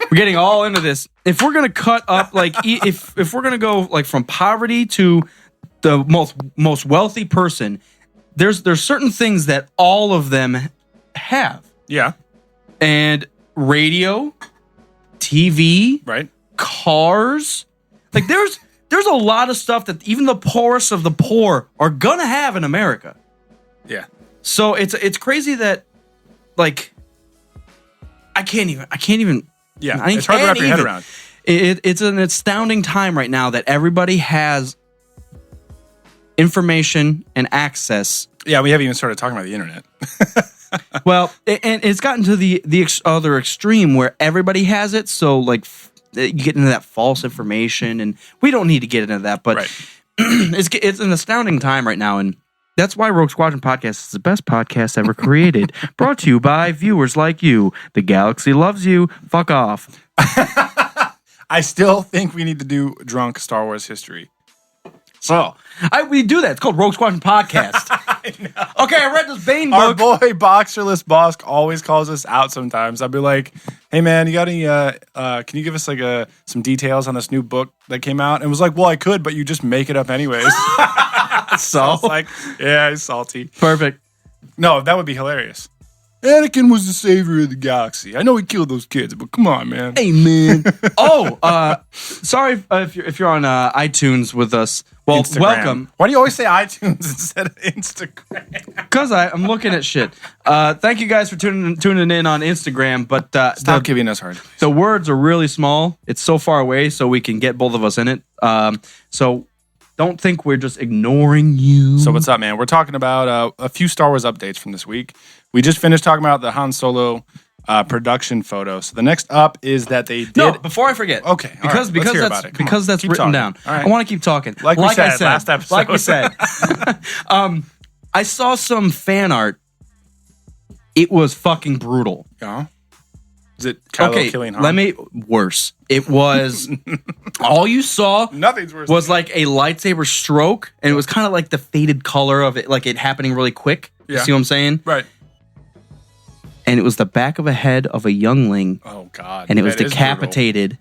we're getting all into this. If we're gonna cut up, like if we're gonna go like from poverty to the most wealthy person, there's certain things that all of them have. Yeah. And radio, TV, Right. cars. Like there's a lot of stuff that even the poorest of the poor are gonna have in America. Yeah. So it's crazy that like I can't even. Yeah. I It's hard to wrap your head even. around. It's an astounding time right now that everybody has information and access. Yeah, we haven't even started talking about the internet. Well, and it's gotten to the other extreme where everybody has it. So like you get into that false information, and we don't need to get into that. But Right. it's an astounding time right now, and that's why Rogue Squadron Podcast is the best podcast ever created. Brought to you by viewers like you. The galaxy loves you. Fuck off. I still think we need to do drunk Star Wars history. So we do that. It's called Rogue Squadron Podcast. I know. Okay, I read this Bane Our book. boy Boxerless Bosk always calls us out sometimes. I'll be like, hey man, you got any can you give us like some details on this new book that came out? And it was like, well, I could, but you just make it up anyways. So I was like, yeah, he's salty. Perfect. No, that would be hilarious. Anakin was the savior of the galaxy. I know he killed those kids, but come on, man. Hey man. Sorry if you're on iTunes with us. Well, Instagram. welcome. Why do you always say iTunes instead of Instagram? Because I'm looking at shit. Thank you guys for tuning in on Instagram. But Stop giving us hard. the words are really small. It's so far away, so we can get both of us in it. So don't think we're just ignoring you. So what's up, man? We're talking about a few Star Wars updates from this week. We just finished talking about the Han Solo production photo. So the next up is that they did. No, before I forget. Okay, all right, let's hear about it. Come on, that's keep written talking. down. All right. I want to keep talking. Like we said last episode. Like we said. I saw some fan art. It was fucking brutal. Yeah. Is it Kylo killing Han? Worse. It was all you saw. Nothing's worse. Was like a lightsaber stroke, and it was kind of like the faded color of it, like it happening really quick. You Yeah. see what I'm saying? Right. And it was the back of a head of a youngling, Oh God. and it was That is decapitated.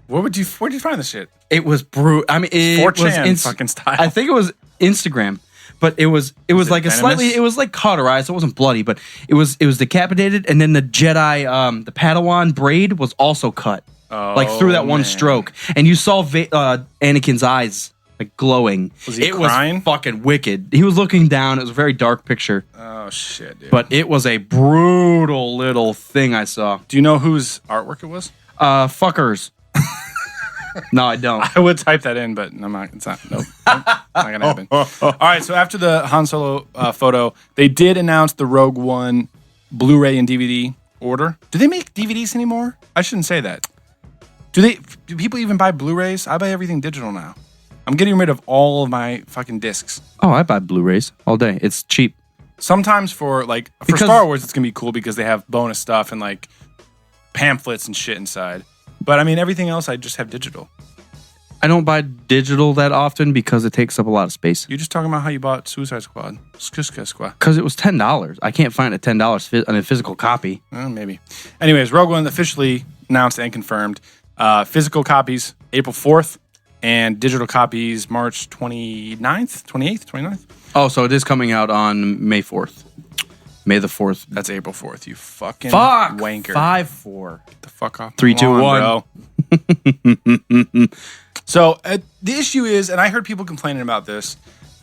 Where'd you find this shit? It was brutal. I mean, it was 4chan fucking style. I think it was Instagram, but it was like a venomous? slightly. It was like cauterized. It wasn't bloody, but it was decapitated, and then the Jedi, the Padawan braid was also cut, like through that one man. stroke, and you saw Anakin's eyes like glowing. Was he it crying? was fucking wicked. He was looking down. It was a very dark picture, Oh shit, dude. but it was a brutal little thing I saw. do you know whose artwork it was? Fuckers. No, I don't. I would type that in, but I'm not. It's not. Nope. Not gonna happen. All right. So after the Han Solo photo, they did announce the Rogue One Blu-ray and DVD order. Do they make DVDs anymore? I shouldn't say that. Do people even buy Blu-rays? I buy everything digital now. I'm getting rid of all of my fucking discs. Oh, I buy Blu-rays all day. It's cheap. Sometimes for Because- Star Wars, it's gonna be cool because they have bonus stuff and like pamphlets and shit inside. But I mean, everything else I just have digital. I don't buy digital that often because it takes up a lot of space. You're just talking about how you bought Suicide Squad. Suicide Squad. Because it was $10. I can't find a $10 on a physical copy. Maybe. Anyways, Rogue One officially announced and confirmed. Physical copies April 4th and digital copies March 29th, 28th, 29th. Oh, so it is coming out on May 4th. May the 4th. That's April 4th, you fucking Fuck! wanker. 5-4. Get the fuck off. 3, 2, Come on, 1. bro. So the issue is, and I heard people complaining about this,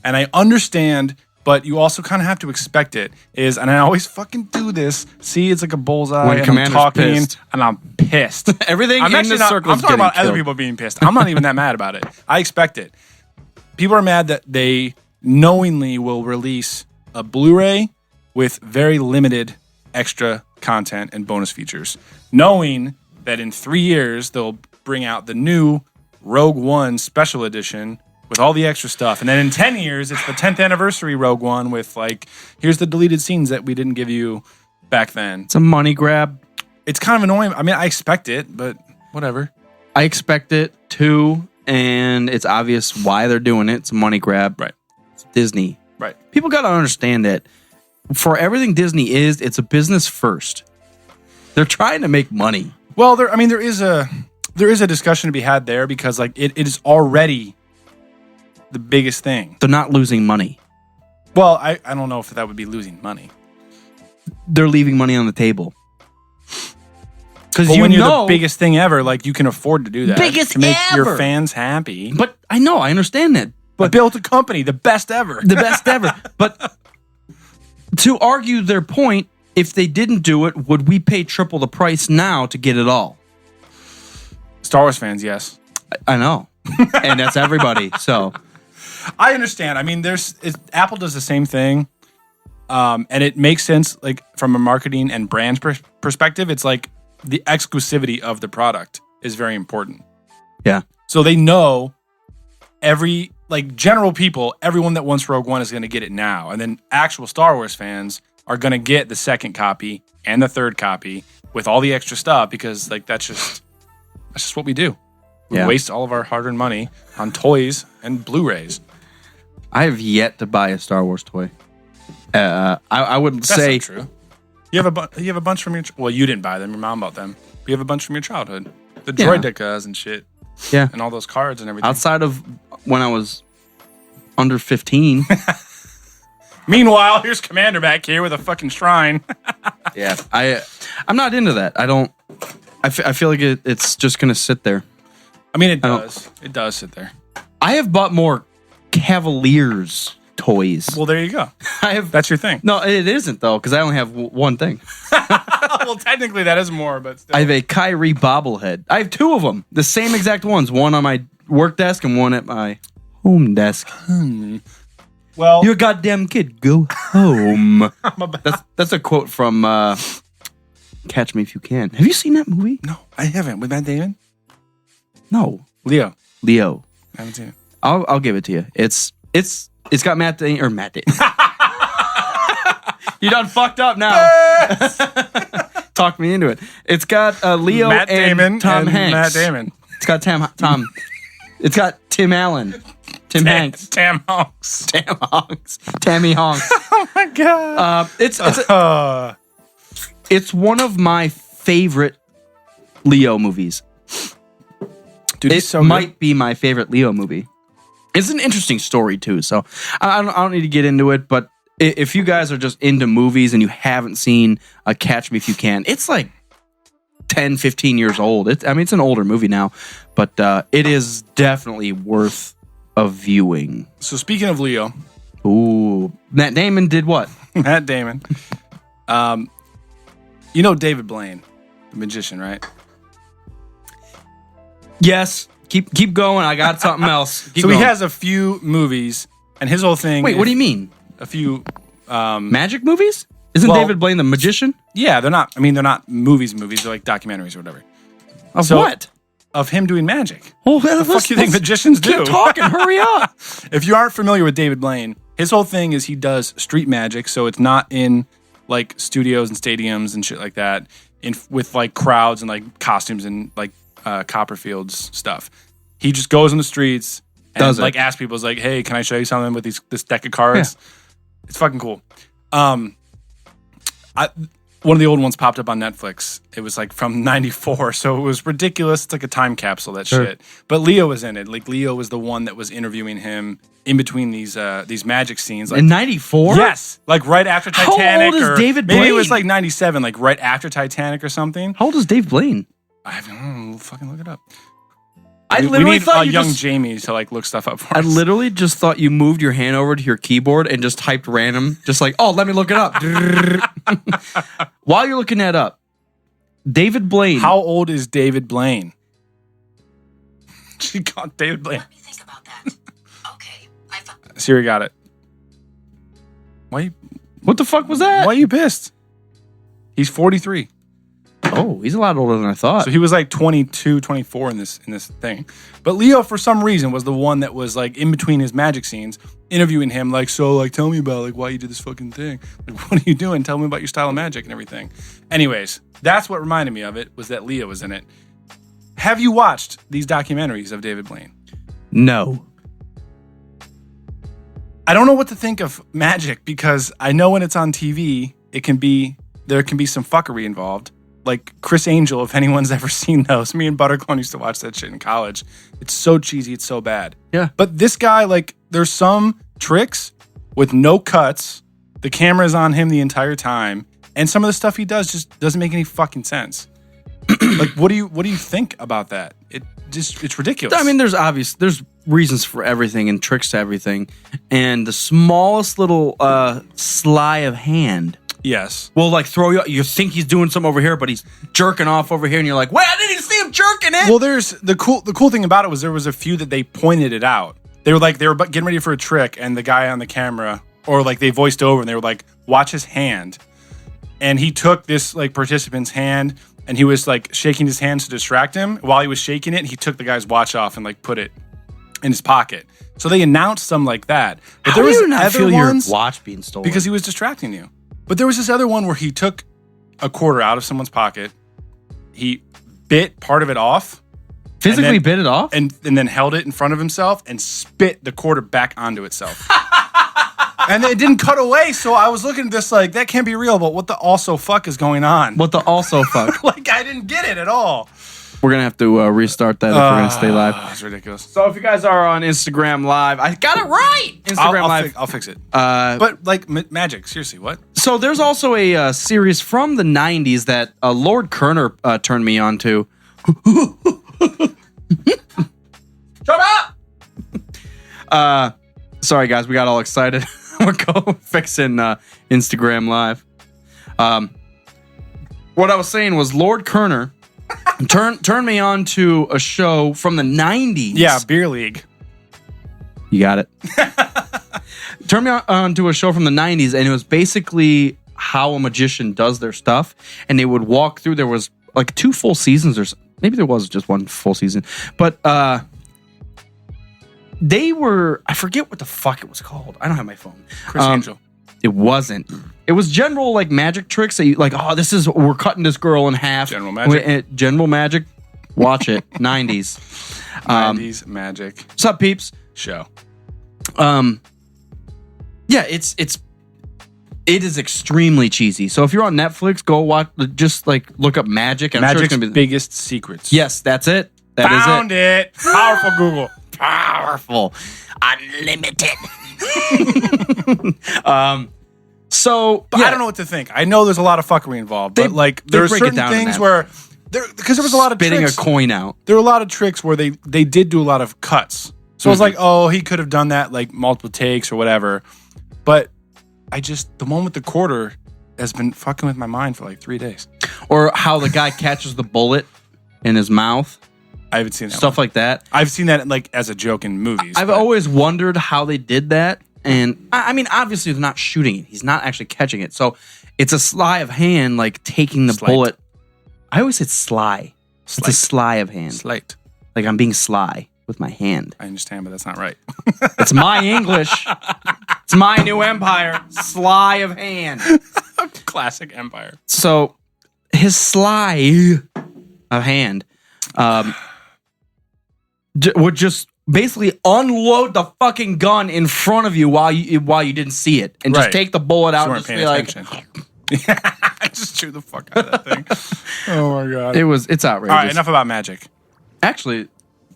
and I understand, but you also kind of have to expect it, is, and I always fucking do this. See, it's like a bullseye, When and Commander's I'm talking, pissed. and I'm pissed. Everything I'm in actually the not, circle I'm is talking getting about other killed. people being pissed. I'm not even that mad about it. I expect it. People are mad that they knowingly will release a Blu-ray with very limited extra content and bonus features, knowing that in 3 years they'll bring out the new Rogue One special edition with all the extra stuff, and then in 10 years it's the 10th anniversary Rogue One with like, here's the deleted scenes that we didn't give you back then. It's a money grab. It's kind of annoying. I mean, I expect it, but whatever. I expect it too, and it's obvious why they're doing it. It's a money grab. Right. It's Disney. Right. People got to understand that for everything Disney is, it's a business first. They're trying to make money. Well, there is a discussion to be had there because like it is already the biggest thing. They're not losing money. Well, I don't know if that would be losing money. They're leaving money on the table. Because when you're the biggest thing ever, like you can afford to do that. Biggest to make ever. your fans happy. But I understand that. But But built a company, the best ever. the best ever. But to argue their point, if they didn't do it, would we pay triple the price now to get it all? Star Wars fans, yes. I know. And that's everybody. So I understand. I mean, Apple does the same thing. And it makes sense, like from a marketing and brand perspective. It's like the exclusivity of the product is very important. yeah. So they know general people, everyone that wants Rogue One is going to get it now. And then actual Star Wars fans are going to get the second copy and the third copy with all the extra stuff because like that's just what we do. We waste all of our hard-earned money on toys and Blu-rays. I have yet to buy a Star Wars toy. I would say That's not true. You have a bunch from your well, you didn't buy them. Your mom bought them. But you have a bunch from your childhood. The Droidekas and shit. Yeah. And all those cards and everything. Outside of when I was under 15. Meanwhile, here's Commander back here with a fucking shrine. Yeah. I'm not into that. I don't. I feel like it's just gonna sit there. I mean, it does. It does sit there. I have bought more Cavaliers toys. Well, there you go. I have. That's your thing. No, it isn't though, because I only have one thing. Well, technically that is more, but still. I have a Kyrie bobblehead. I have two of them, the same exact ones. One on my work desk and one at my home desk. Well, You're a goddamn kid. Go home. That's a quote from Catch Me If You Can. Have you seen that movie? no, I haven't. With Matt Damon? No. Leo. I haven't seen it. I'll give it to you. It's got Matt Damon. You done fucked up now. Talk me into it. It's got Leo Matt Damon and Tom and Hanks. Matt Damon. It's got Tom. It's got Tim Allen. Hanks. Tam Honks. Tammy Honks. Oh my god. It's one of my favorite Leo movies. Dude, It might be my favorite Leo movie. It's an interesting story too, so I don't need to get into it. But if you guys are just into movies and you haven't seen Catch Me If You Can, it's like 10, 15 years old. It's an older movie now, but it is definitely worth a viewing. So speaking of Leo, Ooh, Matt Damon did what? Matt Damon. You know David Blaine, the magician, right? Yes. Keep going. I got something else. Keep So going. he has a few movies, and his whole thing. Wait, what do you mean? A few. Magic movies? Isn't Well- David Blaine the magician? Yeah, they're not. I mean, they're not movies. They're like documentaries or whatever. Of So- what? Of him doing magic. Oh, What the fuck do you think magicians do? Keep talking. Hurry up. If you aren't familiar with David Blaine, his whole thing is he does street magic, so it's not in like studios and stadiums and shit like that, with like crowds and like costumes and like Copperfield's stuff. He just goes on the streets and Does it? like asks people, like, "Hey, can I show you something with this deck of cards?" It's fucking cool. One of the old ones popped up on Netflix. It was like from '94, so it was ridiculous. It's like a time capsule, that Sure. shit. But Leo was in it. Like Leo was the one that was interviewing him in between these magic scenes. Like, In 94? yes, like right after How Titanic. old is or David Maybe it was Blaine? like '97, like right after Titanic or something. How old is Dave Blaine? I haven't. Fucking look it up. I we literally need thought you young just, Jamie to like look stuff up for I us. literally just thought you moved your hand over to your keyboard and just typed random, just like, oh, let me look it up. While you're looking that up, David Blaine. How old is David Blaine? She got David Blaine. Let me think about that. Okay, Siri got it. Why? What the fuck was that? Why are you pissed? He's 43. Oh, he's a lot older than I thought. So he was like 22, 24 in this thing. But Leo, for some reason, was the one that was like in between his magic scenes, interviewing him, like, so like tell me about like why you did this fucking thing. Like, what are you doing? Tell me about your style of magic and everything. Anyways, that's what reminded me of it, was that Leo was in it. Have you watched these documentaries of David Blaine? No. I don't know what to think of magic, because I know when it's on TV, there can be some fuckery involved. Like Chris Angel, if anyone's ever seen those. Me and Butterclone used to watch that shit in college. It's so cheesy, it's so bad. Yeah. But this guy, like, there's some tricks with no cuts. The camera is on him the entire time, and some of the stuff he does just doesn't make any fucking sense. Like, what do you think about that? It's ridiculous. I mean, there's reasons for everything and tricks to everything, and the smallest little sleight of hand. Yes. Will like throw you. You think he's doing something over here, but he's jerking off over here, and you're like, "Wait, I didn't even see him jerking it." Well, there's the cool thing about it was there was a few that they pointed it out. They were getting ready for a trick, and the guy on the camera, or like they voiced over, and they were like, "Watch his hand," and he took this like participant's hand, and he was like shaking his hands to distract him. While he was shaking it, he took the guy's watch off and like put it in his pocket. So they announced some like that. But How do you not feel your watch being stolen? Because he was distracting you. But there was this other one where he took a quarter out of someone's pocket. He bit part of it off. Physically bit it off? And then held it in front of himself and spit the quarter back onto itself. And it didn't cut away, so I was looking at this like, that can't be real, but what the also fuck is going on? What the also fuck? Like, I didn't get it at all. We're going to have to restart that if we're going to stay live. That's ridiculous. So if you guys are on Instagram Live, I got it right! Instagram Live. I'll fix it. But like, magic, seriously, what? So there's also a series from the 90s that Lord Kerner turned me on to. Shut up! Sorry, guys, we got all excited. We're fixing Instagram Live. What I was saying was Lord Kerner turned me on to a show from the 90s. Yeah, Beer League. You got it. Turned me on to a show from the 90s, and it was basically how a magician does their stuff. And they would walk through. There was like 2 full seasons, or maybe there was just 1 full season. But they were, I forget what the fuck it was called. I don't have my phone. Chris Angel. It wasn't. It was general like magic tricks that you like, we're cutting this girl in half. General Magic. General Magic. Watch it. 90s. 90s magic. What's up, peeps? Show. Yeah, it is extremely cheesy. So if you're on Netflix, go watch, just like look up magic. I'm Magic's sure it's gonna be biggest secrets. Yes, that's it. Found it. Powerful Google. Powerful. Unlimited. So, but I don't know what to think. I know there's a lot of fuckery involved, but like there are certain things where because there was a lot of spitting tricks. A coin out. There were a lot of tricks where they did do a lot of cuts. So I was like, oh, he could have done that like multiple takes or whatever. But the one with the quarter has been fucking with my mind for like 3 days. Or how the guy catches the bullet in his mouth. I haven't seen that. Stuff like that. I've seen that like as a joke in movies. I've always wondered how they did that. And I mean, obviously they're not shooting it. He's not actually catching it. So it's a sleight of hand, like taking the bullet. I always said sly. It's a sleight of hand. Slight. Like I'm being sly with my hand. I understand, but that's not right. It's my English. It's my new empire. Sleight of hand. Classic empire. So his sleight of hand would just basically unload the fucking gun in front of you while you didn't see it, and just take the bullet out and just be like, I just chew the fuck out of that thing. Oh my god, it's outrageous. All right, enough about magic. Actually,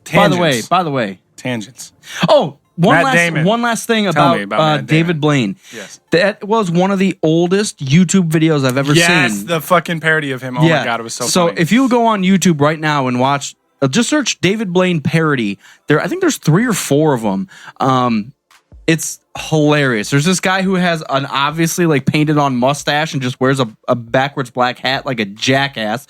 tangents. by the way, tangents. Oh, one Damon. last thing about David Blaine. Yes, that was one of the oldest YouTube videos I've ever seen. Yes, the fucking parody of him. Oh my god, it was so funny. So if you go on YouTube right now and watch. Just search David Blaine parody. I think there's 3 or 4 of them. It's hilarious. There's this guy who has an obviously like painted on mustache and just wears a backwards black hat like a jackass.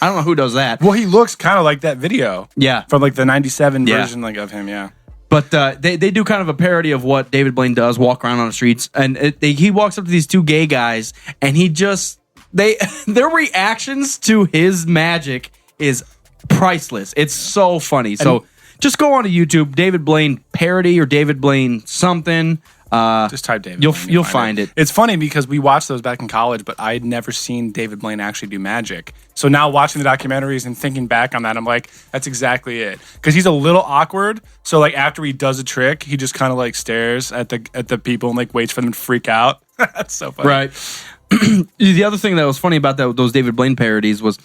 I don't know who does that. Well, he looks kind of like that video. Yeah. From like the 97 version like of him, yeah. But they do kind of a parody of what David Blaine does, walk around on the streets. And he walks up to these 2 gay guys and he just... their reactions to his magic is... priceless. It's so funny. So just go on to YouTube, David Blaine parody or David Blaine something. Just type David Blaine. You'll find it. It's funny because we watched those back in college, but I had never seen David Blaine actually do magic. So now watching the documentaries and thinking back on that, I'm like, that's exactly it. Because he's a little awkward. So like after he does a trick, he just kind of like stares at the people and like waits for them to freak out. That's so funny. Right. The other thing that was funny about those David Blaine parodies was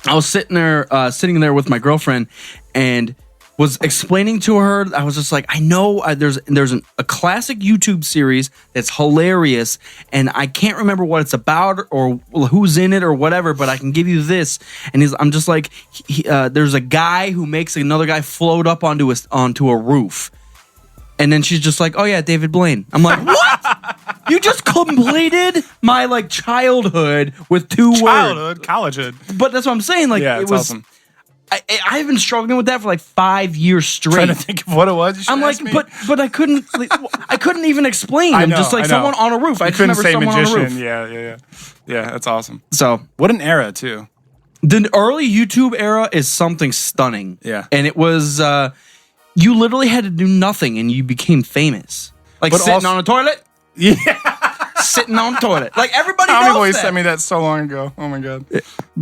I was sitting there with my girlfriend, and was explaining to her, I was just like, I know there's a classic YouTube series that's hilarious, and I can't remember what it's about or who's in it or whatever, but I can give you this. And I'm just like, there's a guy who makes another guy float up onto a roof. And then she's just like, oh yeah, David Blaine. I'm like, what? You just completed my like childhood with 2 words. Collegehood. But that's what I'm saying. Like, Yeah, it it's was awesome. I've been struggling with that for like 5 years straight. Trying to think of what it was. You should I'm like, ask me. but I couldn't. Like, I couldn't even explain. I I'm know, just like I know. someone on a roof. I You just couldn't remember say someone magician. on a roof. Yeah, that's awesome. So What an era, too. the early YouTube era is something stunning. Yeah. And it was you literally had to do nothing and you became famous. Like But sitting also- on a toilet. Yeah. Sitting on a toilet. Like everybody Tommy knows Boy that. sent me that so long ago. Oh my god.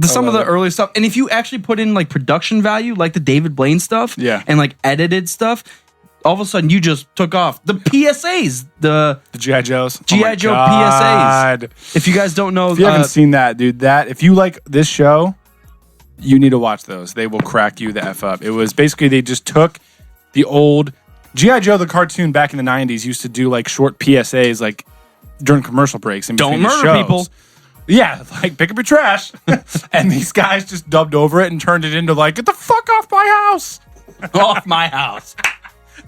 Some of love the it. early stuff, and if you actually put in like production value, like the David Blaine stuff, Yeah. and like edited stuff, all of a sudden you just took off. The PSAs, the The G.I. Joes. G.I. Joe God. PSAs. If you guys don't know, If you haven't seen that, dude, if you like this show, you need to watch those. They will crack you the F up. It was basically they just took the old G.I. Joe, the cartoon back in the 90s, used to do like short PSAs like during commercial breaks. In Don't between the murder shows. people. Yeah, like pick up your trash. And these guys just dubbed over it and turned it into like, get the fuck off my house. off my house.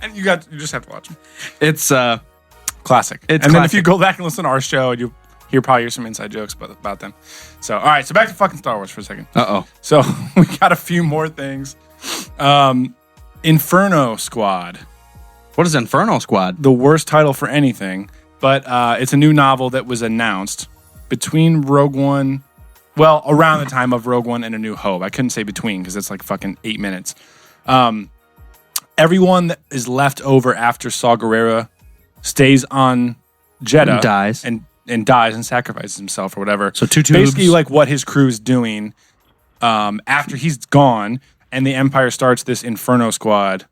And you just have to watch them. It's Classic. It's and then if classic. you go back and listen to our show, you hear some inside jokes about them. So, all right, so back to fucking Star Wars for a second. uh-oh. So we got a few more things. Inferno Squad, What is Inferno Squad? the worst title for anything, but it's a new novel that was announced between Rogue One, well, around the time of Rogue One and A New Hope. I couldn't say between because it's like fucking 8 minutes. Everyone that is left over after Saw Gerrera stays on Jeddah And dies. and dies and sacrifices himself or whatever. So 2 tubes. Basically, like what his crew is doing after he's gone, and the Empire starts this Inferno Squad.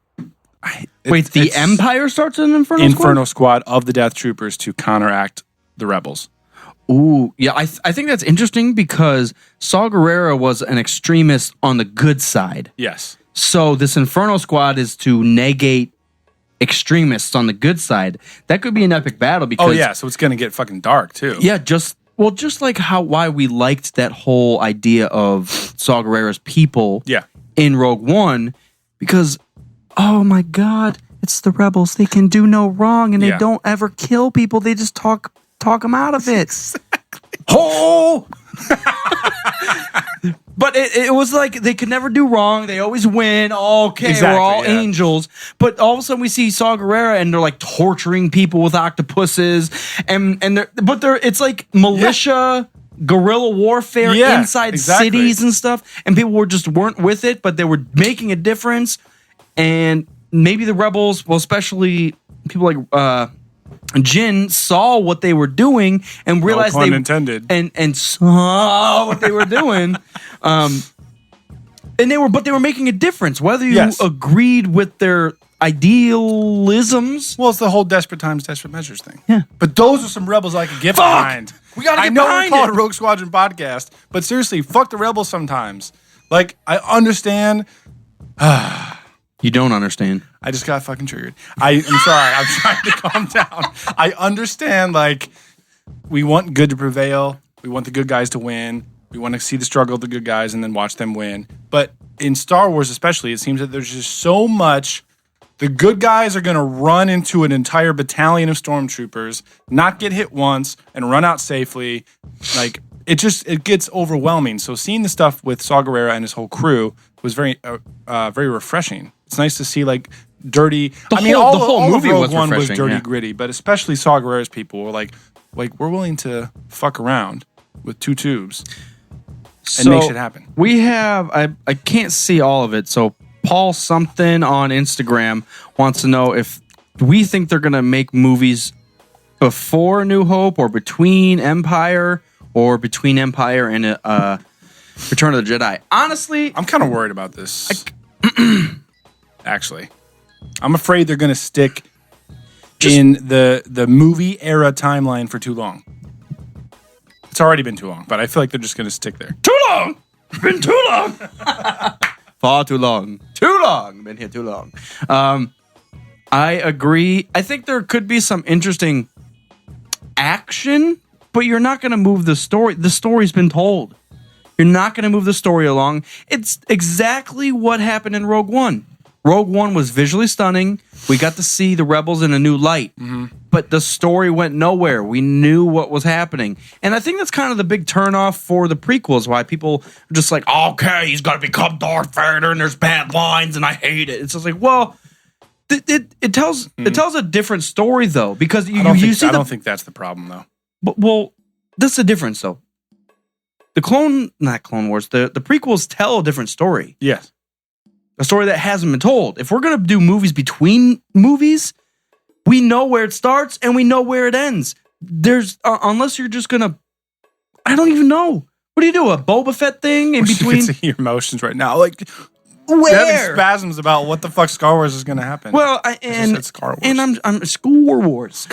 Wait, the it's Empire starts an Inferno Inferno Squad of the Death Troopers to counteract the rebels. Ooh, yeah, I think that's interesting because Saw Gerrera was an extremist on the good side. Yes. So this Inferno Squad is to negate extremists on the good side. That could be an epic battle because Oh yeah, so it's gonna get fucking dark too. yeah, just like why we liked that whole idea of Saw Gerrera's people Yeah. in Rogue One, because oh my god, it's the rebels. They can do no wrong and they Yeah. don't ever kill people. They just talk them out of it. Exactly. Oh. But it was like they could never do wrong. They always win. Okay, Exactly, we're all yeah. angels. But all of a sudden we see Saw Gerrera and they're like torturing people with octopuses, and it's like militia, guerrilla warfare Yeah, inside exactly. cities and stuff. And people weren't with it, but they were making a difference. And maybe the rebels, well, especially people like Jin, saw what they were doing and realized pun they intended. and saw what they were doing. And they were making a difference, whether you Yes. agreed with their idealisms. Well, it's the whole desperate times, desperate measures thing. Yeah. But those are some rebels I could get Fuck! behind. We gotta I get know behind we call it. it Rogue Squadron Podcast, but seriously, fuck the rebels sometimes. Like, I understand. You don't understand. I just got fucking triggered. I'm sorry. I'm trying to calm down. I understand, like, we want good to prevail. We want the good guys to win. We want to see the struggle of the good guys and then watch them win. But in Star Wars especially, it seems that there's just so much. The good guys are going to run into an entire battalion of stormtroopers, not get hit once, and run out safely. Like, it gets overwhelming. So seeing the stuff with Saw Gerrera and his whole crew was very refreshing. It's nice to see, like, dirty. The whole movie of Rogue was One was refreshing, dirty, yeah. gritty, but especially Saw Gerrera's people were like we're willing to fuck around with 2 tubes and make shit happen. We have, I can't see all of it. So Paul something on Instagram wants to know if we think they're going to make movies before New Hope or between Empire or between Empire and Return of the Jedi. Honestly, I'm kind of worried about this. Actually, I'm afraid they're going to stick in the movie era timeline for too long. It's already been too long, but I feel like they're just going to stick there. too long. It's been too long. Far too long. Too long. Been here too long. I agree. I think there could be some interesting action, but you're not going to move the story. The story's been told. You're not going to move the story along. It's exactly what happened in Rogue One. Rogue One was visually stunning. We got to see the rebels in a new light. But the story went nowhere. We knew what was happening. And I think that's kind of the big turnoff for the prequels, why people are just like, okay, he's got to become Darth Vader and there's bad lines and I hate it. It's just like, well, it tells a different story, though, because I don't think that's the problem, though. But, well, that's the difference, though. Not Clone Wars, the prequels tell a different story. Yes. A story that hasn't been told. If we're going to do movies between movies, we know where it starts and we know where it ends. There's, unless you're just going to, I don't even know. What do you do? A Boba Fett thing in between? You can see your emotions right now. Like, where? Having spasms about what the fuck Star Wars is going to happen. Well, said Star Wars. And I'm Star Wars.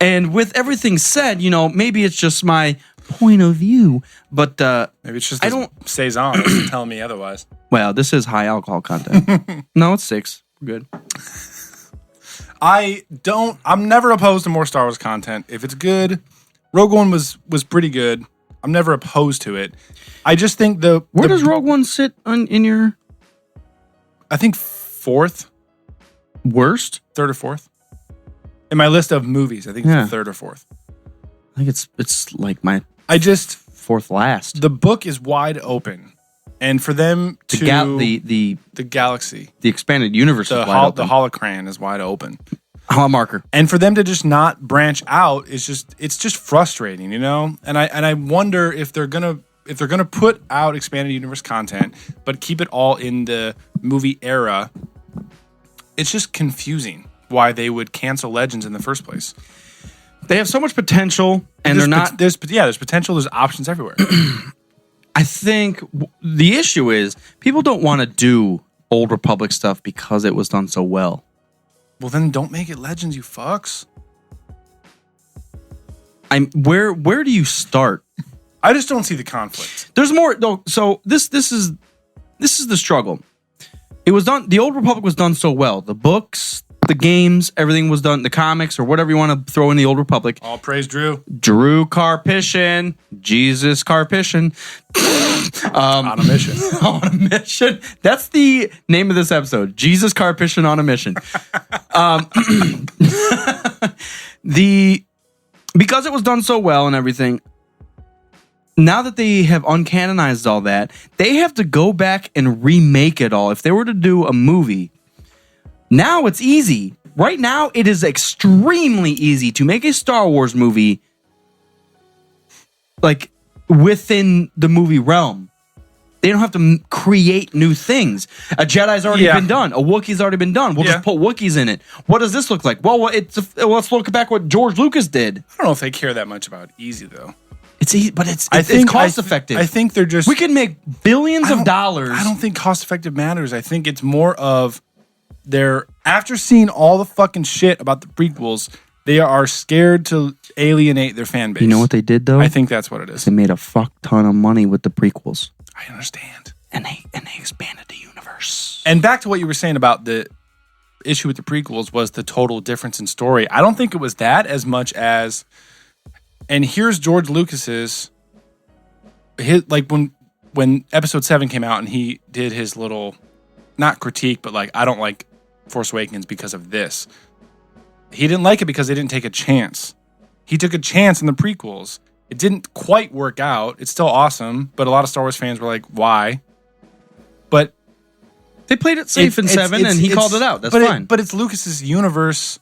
And with everything said, maybe it's just my point of view, but maybe it's just Saison is telling me otherwise. Well, this is high alcohol content. No, it's 6. We're good. I'm never opposed to more Star Wars content. If it's good, Rogue One was pretty good. I'm never opposed to it. I just think where does Rogue One sit in your? I think 4th. Worst? 3rd or 4th. In my list of movies, I think it's the 3rd or 4th. I think it's like my 4th last. The book is wide open. And for them to the galaxy, the expanded universe is wide open. The holocran is wide open. Hallmarker. And for them to just not branch out is it's just frustrating, And I wonder if they're gonna put out expanded universe content, but keep it all in the movie era. It's just confusing why they would cancel Legends in the first place. They have so much potential, and they're not. There's potential. There's options everywhere. I think the issue is people don't want to do Old Republic stuff because it was done so well. Well, then don't make it Legends, you fucks. Where do you start? I just don't see the conflict. There's more though. So this is the struggle. It was done. The Old Republic was done so well. The books, the games, everything was done. The comics, or whatever you want to throw in the Old Republic. All praise Drew. Drew Karpyshyn. Jesus Karpyshyn. On a mission. On a mission. That's the name of this episode. Jesus Karpyshyn on a mission. Because it was done so well and everything, now that they have uncanonized all that, they have to go back and remake it all. If they were to do a movie, now it's easy. Right now, it is extremely easy to make a Star Wars movie like within the movie realm. They don't have to create new things. A Jedi's already been done. A Wookiee's already been done. We'll just put Wookiees in it. What does this look like? Well, let's look back what George Lucas did. I don't know if they care that much about easy, though. It's easy, but it's cost effective. I think they're just... We can make billions of dollars. I don't think cost effective matters. I think it's more of after seeing all the fucking shit about the prequels, they are scared to alienate their fan base. You know what they did, though? I think that's what it is. They made a fuck ton of money with the prequels. I understand. And they expanded the universe. And back to what you were saying about the issue with the prequels was the total difference in story. I don't think it was that as much as... And here's George Lucas's... Like, when Episode 7 came out and he did his little... Not critique, but like, I don't like Force Awakens because of this. He didn't like it because they didn't take a chance. He took a chance in the prequels. It didn't quite work out. It's still awesome, but a lot of Star Wars fans were like, why? But they played it safe in 7, and he called it out. That's fine. But it's Lucas's universe,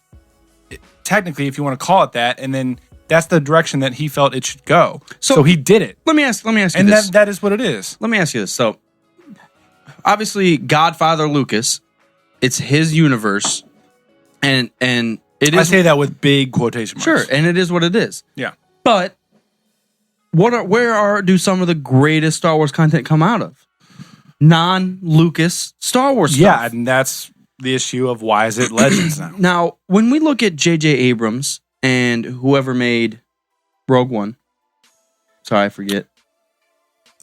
technically, if you want to call it that, and then that's the direction that he felt it should go. So he did it. Let me ask you this. And that is what it is. Let me ask you this. So, obviously, Godfather Lucas, it's his universe, and it is... I say that with big quotation marks. Sure, and it is what it is. Yeah. But where do some of the greatest Star Wars content come out of? Non-Lucas Star Wars stuff. Yeah, and that's the issue of why is it Legends now? Now, when we look at J.J. Abrams and whoever made Rogue One, sorry, I forget.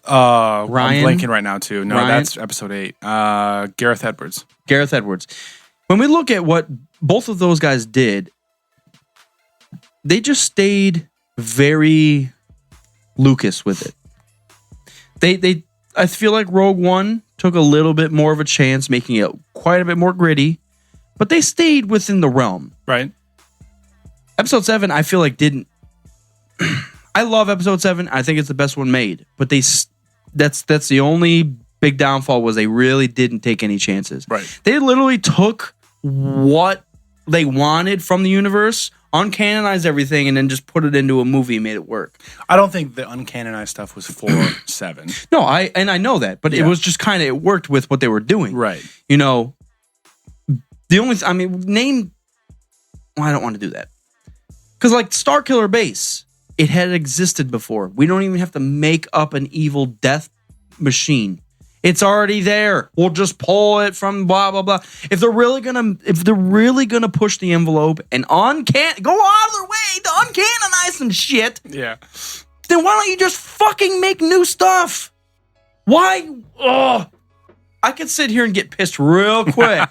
I'm Ryan? blanking right now too. No, Ryan? that's episode 8. Gareth Edwards. Gareth Edwards. When we look at what both of those guys did, they just stayed very Lucas with it. I feel like Rogue One took a little bit more of a chance, making it quite a bit more gritty, but they stayed within the realm. Right. Episode 7, I feel like didn't. I love Episode 7. I think it's the best one made, but that's the only big downfall was they really didn't take any chances. Right. They literally took what they wanted from the universe, uncanonized everything, and then just put it into a movie and made it work. I don't think the uncanonized stuff was for 7. No, I know that, but it Yeah. was just kind of, it worked with what they were doing. Right. You know, the only, I don't want to do that. Because like Starkiller Base, it had existed before. We don't even have to make up an evil death machine. It's already there. We'll just pull it from blah blah blah. If they're really gonna push the envelope and go out of their way to uncanonize some shit, Yeah. then why don't you just fucking make new stuff? Why? I could sit here and get pissed real quick,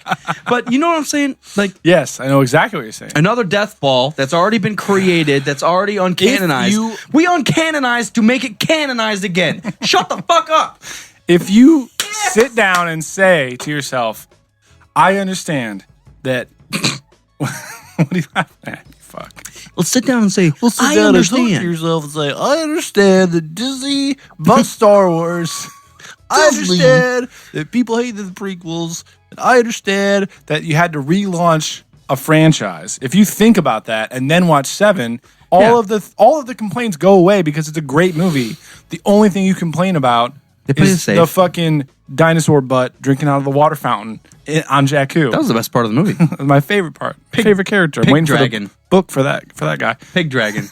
but you know what I'm saying? Like, Yes, I know exactly what you're saying. another death ball that's already been created, that's already uncanonized. We uncanonized to make it canonized again. Shut the fuck up. If you sit down and say to yourself, I understand that. What are you laughing at? Fuck. Let's sit down and say, I to understand. yourself and say, I understand that Disney bought Star Wars. I Disney. understand that people hate the prequels. And I understand that you had to relaunch a franchise. If you think about that and then watch 7, all of the complaints go away because it's a great movie. The only thing you complain about play it is safe. the fucking dinosaur butt drinking out of the water fountain on Jakku. That was the best part of the movie. My favorite part. Favorite character. I'm Pig waiting dragon. for the book for that guy. Pig dragon.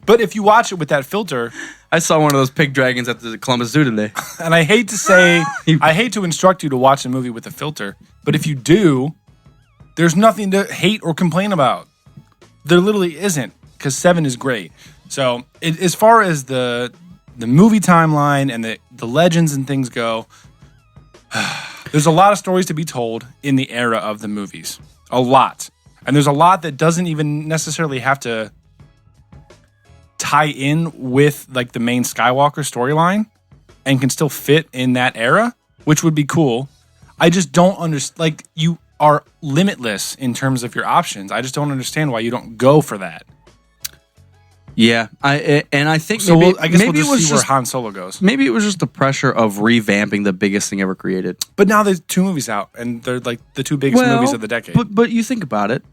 But if you watch it with that filter, I saw one of those pig dragons at the Columbus Zoo today. and I hate to instruct you to watch a movie with a filter, but if you do, there's nothing to hate or complain about. There literally isn't, because 7 is great. So as far as the movie timeline and the legends and things go, there's a lot of stories to be told in the era of the movies. A lot. And there's a lot that doesn't even necessarily have to tie in with like the main Skywalker storyline and can still fit in that era, which would be cool. I just don't understand. Like, you are limitless in terms of your options. I just don't understand why you don't go for that. Yeah, I think So maybe, I guess maybe we'll it was just see where just Han Solo goes. maybe it was just the pressure of revamping the biggest thing ever created. But now there's 2 movies out, and they're like the 2 biggest movies of the decade. But you think about it.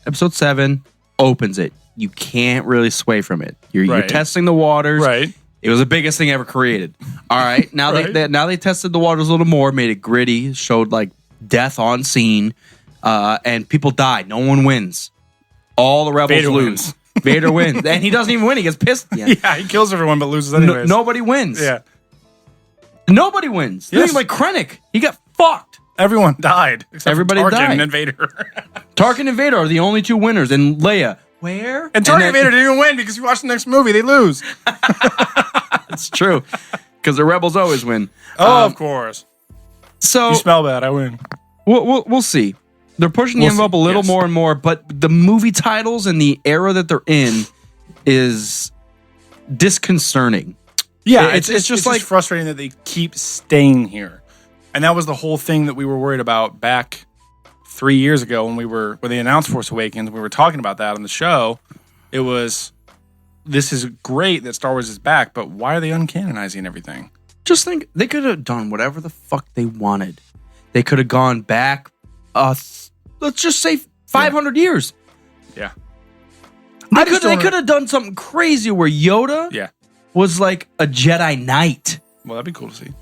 Episode 7 opens it. You can't really sway from it. You're Right. testing the waters. Right. It was the biggest thing ever created. All right. Now Right. they tested the waters a little more, made it gritty, showed like death on scene, and people died. No one wins. All the rebels Vader lose. wins. Vader wins, and he doesn't even win. He gets pissed. at the end. Yeah, he kills everyone but loses anyways. Nobody wins. Yeah. Nobody wins. Yes. Think like Krennic. He got fucked. Everyone died. Except Everybody for Tarkin died. and Vader. Tarkin and Vader are the only 2 winners, and Leia. Where? And Tarkin then- and Vader didn't even win because you watch the next movie, they lose. It's true, because the rebels always win. Oh, of course. So You smell bad, I win. we'll see. They're pushing the We'll envelope see, a little yes. more and more, but the movie titles and the era that they're in is disconcerting. Yeah, It's just like- frustrating that they keep staying here. And that was the whole thing that we were worried about back 3 years ago when they announced Force Awakens. We were talking about that on the show. It was, this is great that Star Wars is back, but why are they uncanonizing everything? Just think, they could have done whatever the fuck they wanted. They could have gone back, let's just say 500 years. Yeah. They could have done something crazy where Yoda Yeah. was like a Jedi Knight. Well, that'd be cool to see.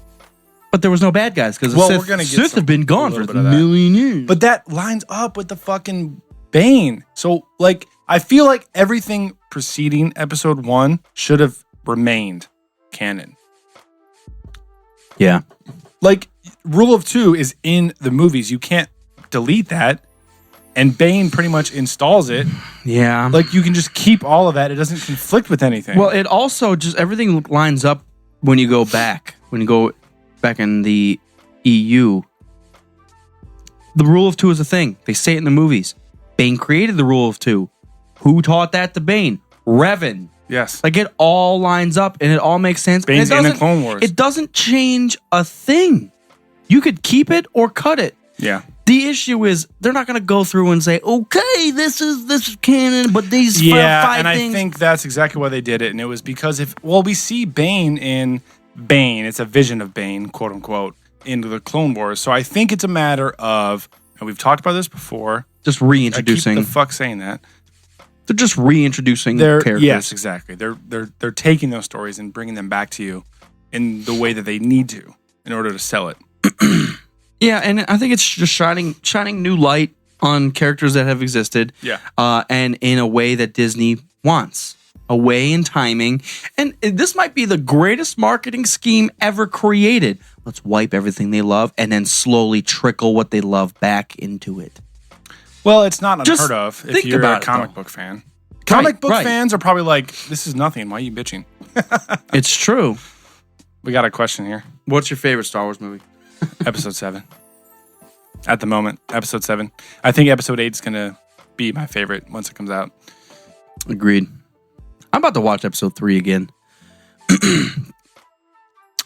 But there was no bad guys because Well, the we're gonna get Sith have been a gone for little a bit of that. million years. But that lines up with the fucking Bane. So, like, I feel like everything preceding episode 1 should have remained canon. yeah, Like, Rule of 2 is in the movies. You can't delete that. And Bane pretty much installs it. yeah. Like, you can just keep all of that. It doesn't conflict with anything. Well, it also just everything lines up when you go back in the EU, the rule of two is a thing. They say it in the movies. Bane created the rule of two. Who taught that to Bane? Revan. Yes. Like, it all lines up and it all makes sense. Bane's in the Clone Wars. It doesn't change a thing. You could keep it or cut it. Yeah. The issue is they're not going to go through and say, okay, this is canon, but these five things. I think that's exactly why they did it. And it was because we see Bane in Bane. It's a vision of Bane, quote unquote, into the Clone Wars. So I think it's a matter of, and we've talked about this before. Just reintroducing. I keep the fuck saying that. They're just reintroducing characters. Yes, exactly. They're taking those stories and bringing them back to you in the way that they need to in order to sell it. Yeah, and I think it's just shining new light on characters that have existed. Yeah. And in a way that Disney wants. A way in timing. And this might be the greatest marketing scheme ever created. Let's wipe everything they love and then slowly trickle what they love back into it. Well, it's not Just unheard of if think you're about a it, comic though. book fan. Comic book right. fans are probably like, this is nothing. Why are you bitching? It's true. We got a question here. What's your favorite Star Wars movie? Episode 7. At the moment, Episode 7. I think Episode 8 is going to be my favorite once it comes out. Agreed. I'm about to watch Episode 3 again.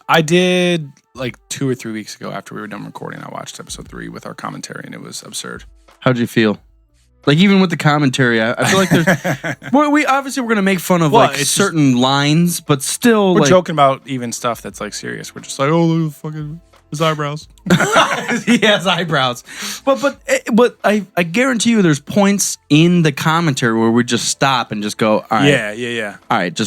I did like 2 or 3 weeks ago after we were done recording. I watched Episode 3 with our commentary, and it was absurd. How'd you feel? Like, even with the commentary, I feel like there's... we're going to make fun of it's certain lines, but still... We're joking about even stuff that's like serious. We're just like, oh, look at fucking his eyebrows. He has eyebrows. But I guarantee you there's points in the commentary where we just stop and just go, all right. Yeah. All right,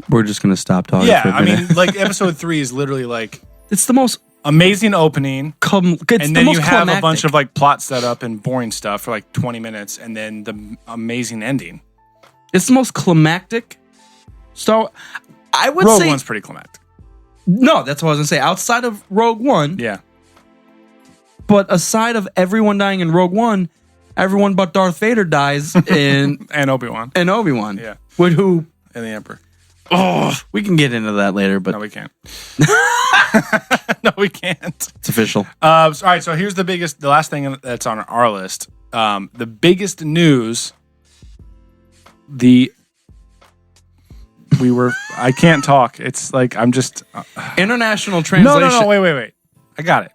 we're just going to stop talking for a minute. I mean, like, Episode 3 is literally like... It's the most... amazing opening. And then you have a bunch of like plot setup and boring stuff for like 20 minutes, and then the amazing ending. It's the most climactic Star. I would Rogue say One's pretty climactic. No, that's what I was gonna say. Outside of Rogue One, Yeah. but aside of everyone dying in Rogue One, everyone but Darth Vader dies in And Obi-Wan. and Obi-Wan. Yeah. With who? And the Emperor. Oh, we can get into that later, but No, we can't. No, we can't. it's official. All right, so here's the last thing that's on our list. The biggest news. I can't talk. It's like I'm just. International translation. No, wait. I got it.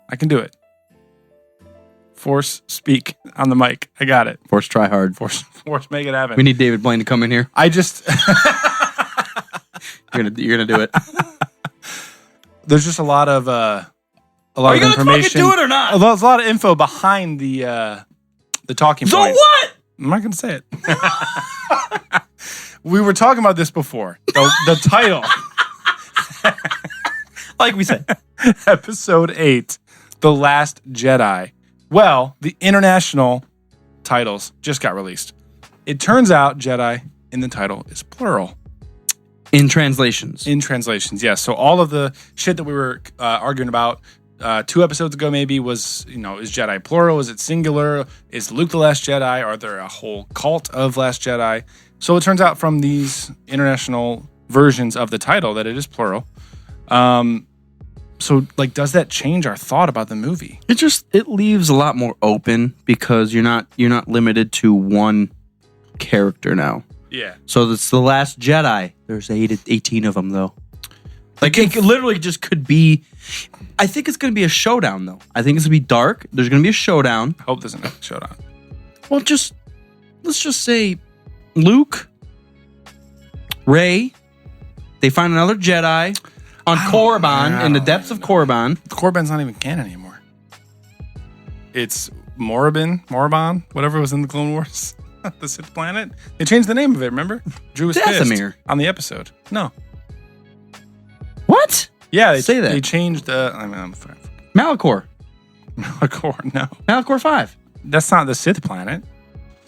I can do it. Force speak on the mic. I got it. Force try hard. Force make it happen. We need David Blaine to come in here. I just. You're gonna do it. There's just a lot of Are you gonna information. fucking do it or not? There's a lot of info behind the talking So points. what? I'm not gonna say it. We were talking about this before. The title, Like we said. Episode 8, The Last Jedi. Well, the international titles just got released. It turns out Jedi in the title is plural. In translations. In translations, yes. So all of the shit that we were arguing about 2 episodes ago maybe was, is Jedi plural? Is it singular? Is Luke the Last Jedi? Are there a whole cult of Last Jedi? So it turns out from these international versions of the title that it is plural. So, like, does that change our thought about the movie? It leaves a lot more open because you're not limited to one character now. Yeah. So it's The Last Jedi. There's 18 of them, though. Like, it literally just could be... I think it's going to be a showdown, though. I think it's going to be dark. There's going to be a showdown. I hope there's a showdown. Well, let's just say Luke, Rey, they find another Jedi on Korriban, in the depths of Korriban. Korriban's not even canon anymore. It's Morabin, whatever was in the Clone Wars. The Sith planet. They changed the name of it, remember? Drew was Dathomir. pissed on the episode. No. What? Yeah, they Say that. They changed I'm fine. Malachor. Malachor, no. Malachor 5. That's not the Sith planet.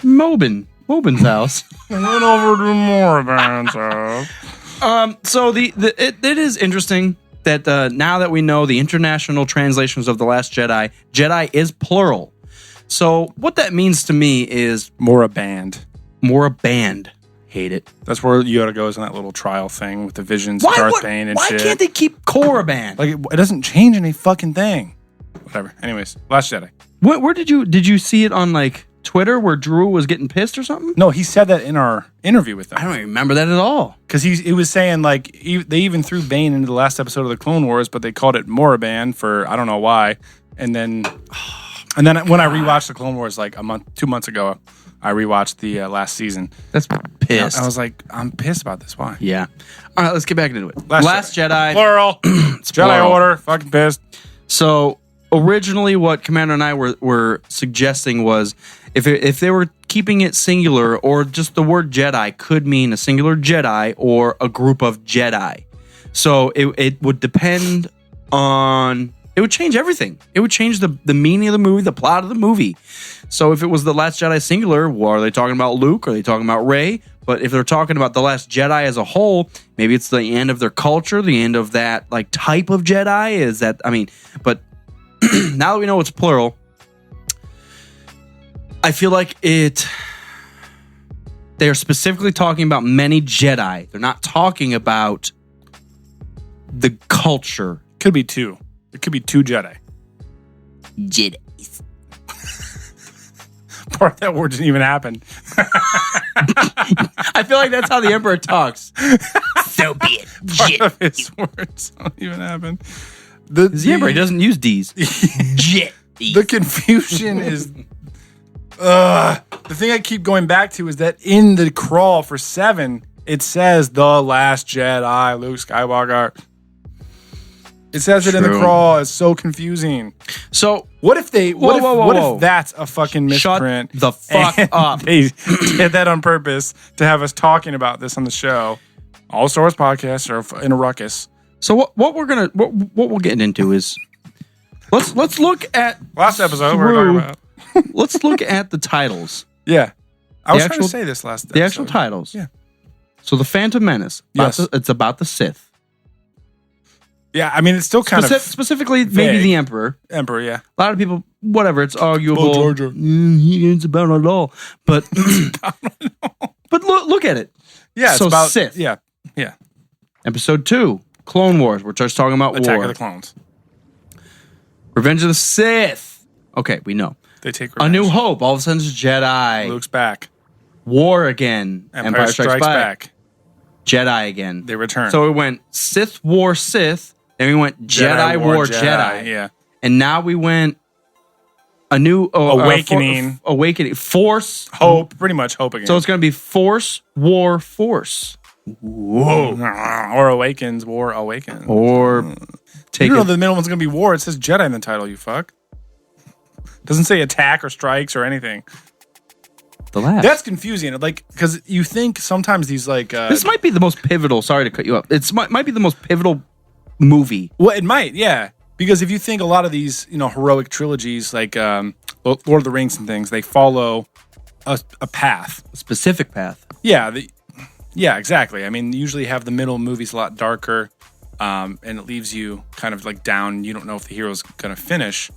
Mobin's house. Went over to Morabin's house. So it is interesting that now that we know the international translations of The Last Jedi is plural. So what that means to me is Moraband. Hate it. That's where Yoda goes in that little trial thing with the visions of Darth Bane and why shit. can't they keep Korriban? Like, it doesn't change any fucking thing. Whatever. Anyways, Last Jedi. Where did you see it on like Twitter where Drew was getting pissed or something? No, he said that in our interview with him. I don't even remember that at all. Because he was saying, like, they even threw Bane into the last episode of the Clone Wars, but they called it Moraban for I don't know why. And then when I rewatched the Clone Wars like 2 months ago, I rewatched the last season. That's pissed. I was like, I'm pissed about this. Why? Yeah. All right, let's get back into it. Last Jedi. Plural. Jedi plural. Order. Fucking pissed. So originally what Commander and I were suggesting was if they were keeping it singular or just the word Jedi could mean a singular Jedi or a group of Jedi. So it would depend on... It would change everything. It would change the meaning of the movie, the plot of the movie. So if it was The Last Jedi singular, well, are they talking about Luke? Are they talking about Rey? But if they're talking about The Last Jedi as a whole, maybe it's the end of their culture, the end of that like type of Jedi. Is that, I mean, but now that we know it's plural, I feel like they're specifically talking about many Jedi. They're not talking about the culture. Could be two. It could be two Jedi. Jedis. Part of that word didn't even happen. I feel like that's how the Emperor talks. So be it. Part of his words don't even happen. The Emperor doesn't use D's. Jet. The confusion is... the thing I keep going back to is that in the crawl for 7, it says The Last Jedi, Luke Skywalker. It says it in the crawl. It's so confusing. So what if they? What if that's a fucking misprint? Shut the fuck up. They did that on purpose to have us talking about this on the show. All Star Wars podcasts are in a ruckus. So what we're getting into is let's look at last episode. We're talking about. Let's look at the titles. Yeah, I was trying to say this last. The actual titles. Yeah. So the Phantom Menace. Yes. It's about the Sith. Yeah, I mean, it's still kind of specifically vague. maybe the Emperor. Emperor, yeah. A lot of people, whatever, it's arguable. Jar Jar. It's about it all. But but look at it. Yeah, so it's about Sith. Yeah. Episode 2, Clone Wars. We're just talking about Attack war. of the Clones. Revenge of the Sith. Okay, we know. They take A revenge. New Hope. All of a sudden, it's Jedi. Luke's back. War again. Empire Strikes Back. Jedi again. They return. So we went Sith War Sith. Then we went Jedi War Jedi. Yeah. And now we went a new Awakening. Awakening. Force. Hope. Pretty much hope again. So it's going to be Force War Force. Whoa. Or Awakens. War Awakens. Or take you know it. the middle one's going to be War. It says Jedi in the title, you fuck. Doesn't say attack or strikes or anything. The last. That's confusing. Like, because you think sometimes these like... this might be the most pivotal. Sorry to cut you up. It might be the most pivotal movie. Well, it might, yeah. Because if you think a lot of these, heroic trilogies like Lord of the Rings and things, they follow a path. A specific path. Yeah, exactly. I mean, usually have the middle movies a lot darker, and it leaves you kind of like down. You don't know if the hero's going to finish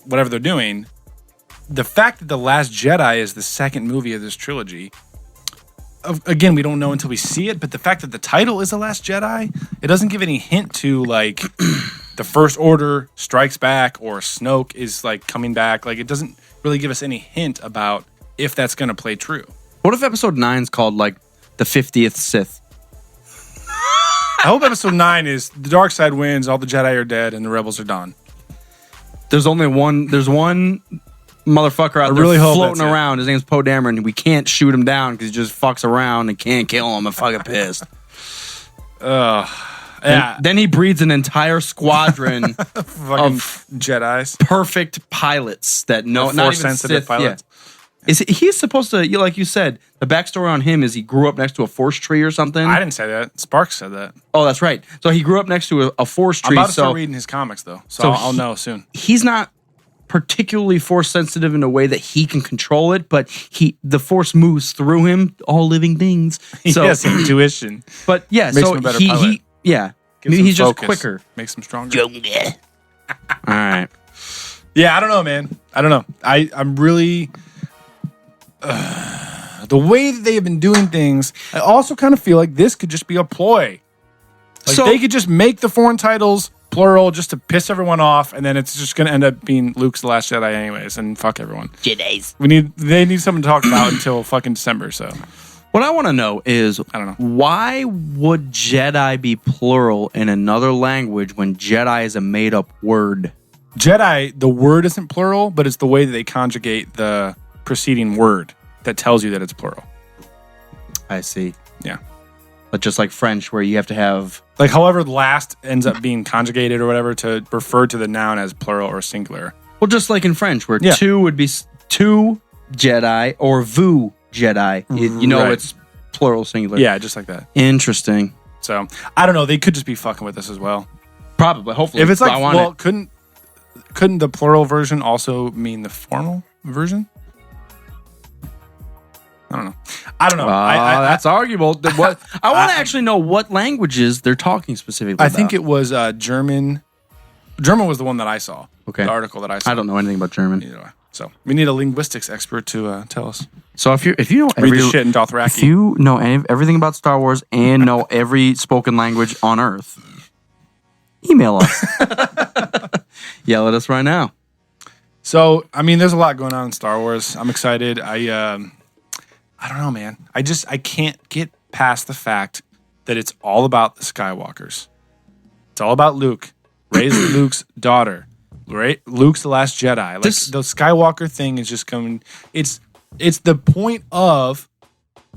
whatever they're doing. The fact that The Last Jedi is the second movie of this trilogy, again, we don't know until we see it, but the fact that the title is The Last Jedi, it doesn't give any hint to, like, the First Order strikes back or Snoke is, like, coming back. Like, it doesn't really give us any hint about if that's going to play true. What if episode 9's called, like, the 50th Sith? I hope episode 9 is the dark side wins, all the Jedi are dead, and the rebels are done. There's one motherfucker out there really hope floating that's it. around. His name's Poe Dameron, and we can't shoot him down because he just fucks around and can't kill him. I'm fucking pissed. Yeah. Then he breeds an entire squadron Fucking Jedis. perfect pilots that not even Force-sensitive Sith. pilots. Yeah. He's supposed to, like you said, the backstory on him is he grew up next to a force tree or something. I didn't say that. Sparks said that. Oh, that's right. So he grew up next to a force I'm tree. about to start So reading his comics, though, so so I'll know soon. he's not particularly force sensitive in a way that he can control it, but the force moves through him, all living things. So, He has intuition. but yeah, Makes so him a better he pilot. yeah, Gives maybe him he's just focus. quicker. Makes him stronger. All right. Yeah, I don't know, man. I don't know. I'm really... the The way that they have been doing things, I also kind of feel like this could just be a ploy. Like So- they could just make the foreign titles plural just to piss everyone off, and then it's just going to end up being Luke's the Last Jedi anyways, and fuck everyone. Jedis. They need something to talk about until fucking December. So What I want to know is, I don't know. why would Jedi be plural in another language when Jedi is a made-up word? Jedi, the word isn't plural, but it's the way that they conjugate the preceding word that tells you that it's plural. I see. Yeah. But just like French, where you have to have... Like, however, last ends up being conjugated or whatever to refer to the noun as plural or singular. Well, just like in French, where Yeah. two would be two Jedi or vous Jedi. You know, Right. it's plural, singular. Yeah, just like that. Interesting. So, I don't know. They could just be fucking with us as well. Probably, hopefully. If it's like, I want well, it. couldn't the plural version also mean the formal version? I don't know. That's arguable. What I want to actually know what languages they're talking specifically I about. think it was German. German was the one that I saw. Okay. The article that I saw. I don't know anything about German. Neither do I. So we need a linguistics expert to tell us. So if you know Read the shit in Dothraki. if you know everything about Star Wars and know every spoken language on Earth, email us. Yell at us right now. So, I mean, there's a lot going on in Star Wars. I'm excited. I don't know, man. I can't get past the fact that it's all about the Skywalkers. It's all about Luke. Rey's Luke's daughter. Luke's the last Jedi. Like the Skywalker thing is just coming. It's the point of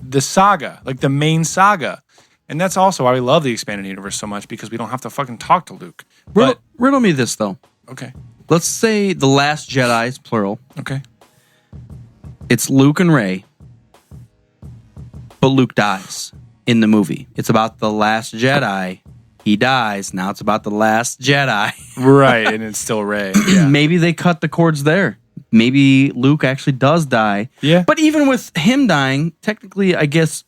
the saga, like the main saga. And that's also why we love the expanded universe so much, because we don't have to fucking talk to Luke. But Riddle me this though. okay. Let's say the last Jedi is plural. Okay. It's Luke and Rey, but Luke dies in the movie. It's about the last Jedi. He dies. Now it's about the last Jedi. Right, and it's still Rey. Yeah. Maybe they cut the cords there. Maybe Luke actually does die. Yeah. But even with him dying, technically, I guess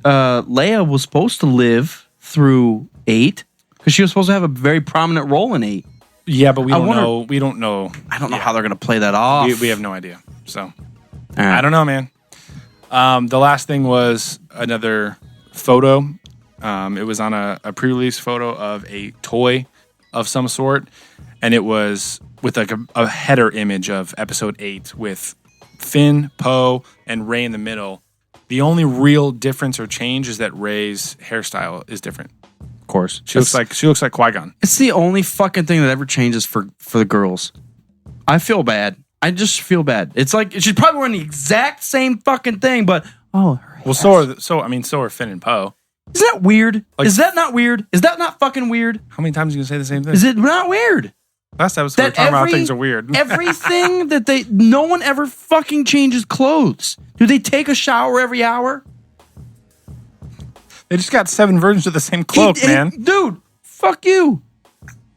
Leia was supposed to live through 8 because she was supposed to have a very prominent role in 8. Yeah, but we I don't wonder- know. We don't know. I don't know how they're going to play that off. We have no idea. So All right. I don't know, man. The last thing was another photo. It was on a pre-release photo of a toy of some sort, and it was with like a header image of Episode 8 with Finn, Poe, and Rey in the middle. The only real difference or change is that Rey's hairstyle is different. Of course. She looks like Qui-Gon. It's the only fucking thing that ever changes for the girls. I feel bad. I just feel bad. It's like she's probably wearing the exact same fucking thing, but her Well, so are Finn and Poe. Isn't that weird? Like- Is that not weird? Is that not fucking weird? How many times are you gonna say the same thing? Is it not weird? Last episode we were talking about things are weird. Everything that no one ever fucking changes clothes. Do they take a shower every hour? They just got 7 versions of the same cloak, man. Dude, fuck you.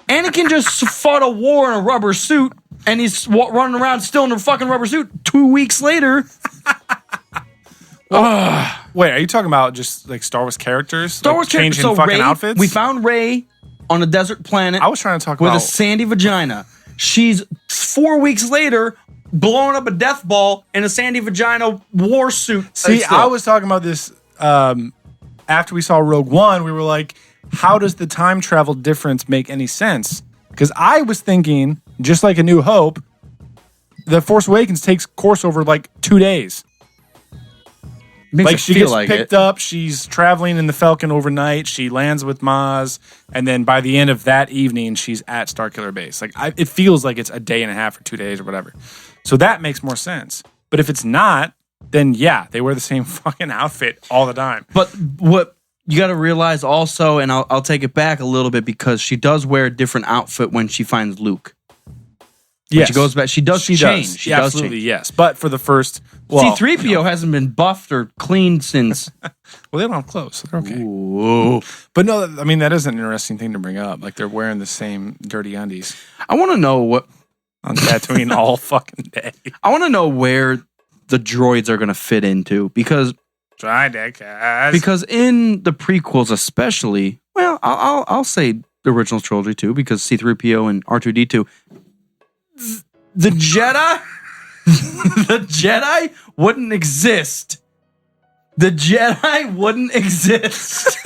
Anakin just fought a war in a rubber suit, and he's running around still in a fucking rubber suit 2 weeks later. Wait, are you talking about just like Star Wars characters? Star Wars changing characters. So fucking Rey, outfits? we found Rey on a desert planet I was trying to talk with about a sandy vagina. She's 4 weeks later blowing up a death ball in a sandy vagina war suit. See, Still. I was talking about this after we saw Rogue One. We were like, how does the time travel difference make any sense? Because I was thinking, just like A New Hope, The Force Awakens takes course over like 2 days. Makes Like it she feel gets like picked up, she's traveling in the Falcon overnight, she lands with Maz, and then by the end of that evening, she's at Starkiller Base. Like it feels like it's a day and a half or 2 days or whatever. So that makes more sense. But if it's not, then yeah, they wear the same fucking outfit all the time. But what you got to realize also, and I'll take it back a little bit, because she does wear a different outfit when she finds Luke. When Yes. she goes back. She does change. She Yeah, does absolutely, change. yes. But for the first, well, C-3PO hasn't been buffed or cleaned since. well, they don't have clothes, so they're okay. Whoa. But no, I mean, that is an interesting thing to bring up. Like they're wearing the same dirty undies I want to know what. on Tatooine all fucking day. I want to know where the droids are going to fit into, because Try that, guys. because in the prequels especially, well, I'll say the original trilogy too, because C-3PO and R2-D2, the Jedi, the Jedi wouldn't exist The Jedi wouldn't exist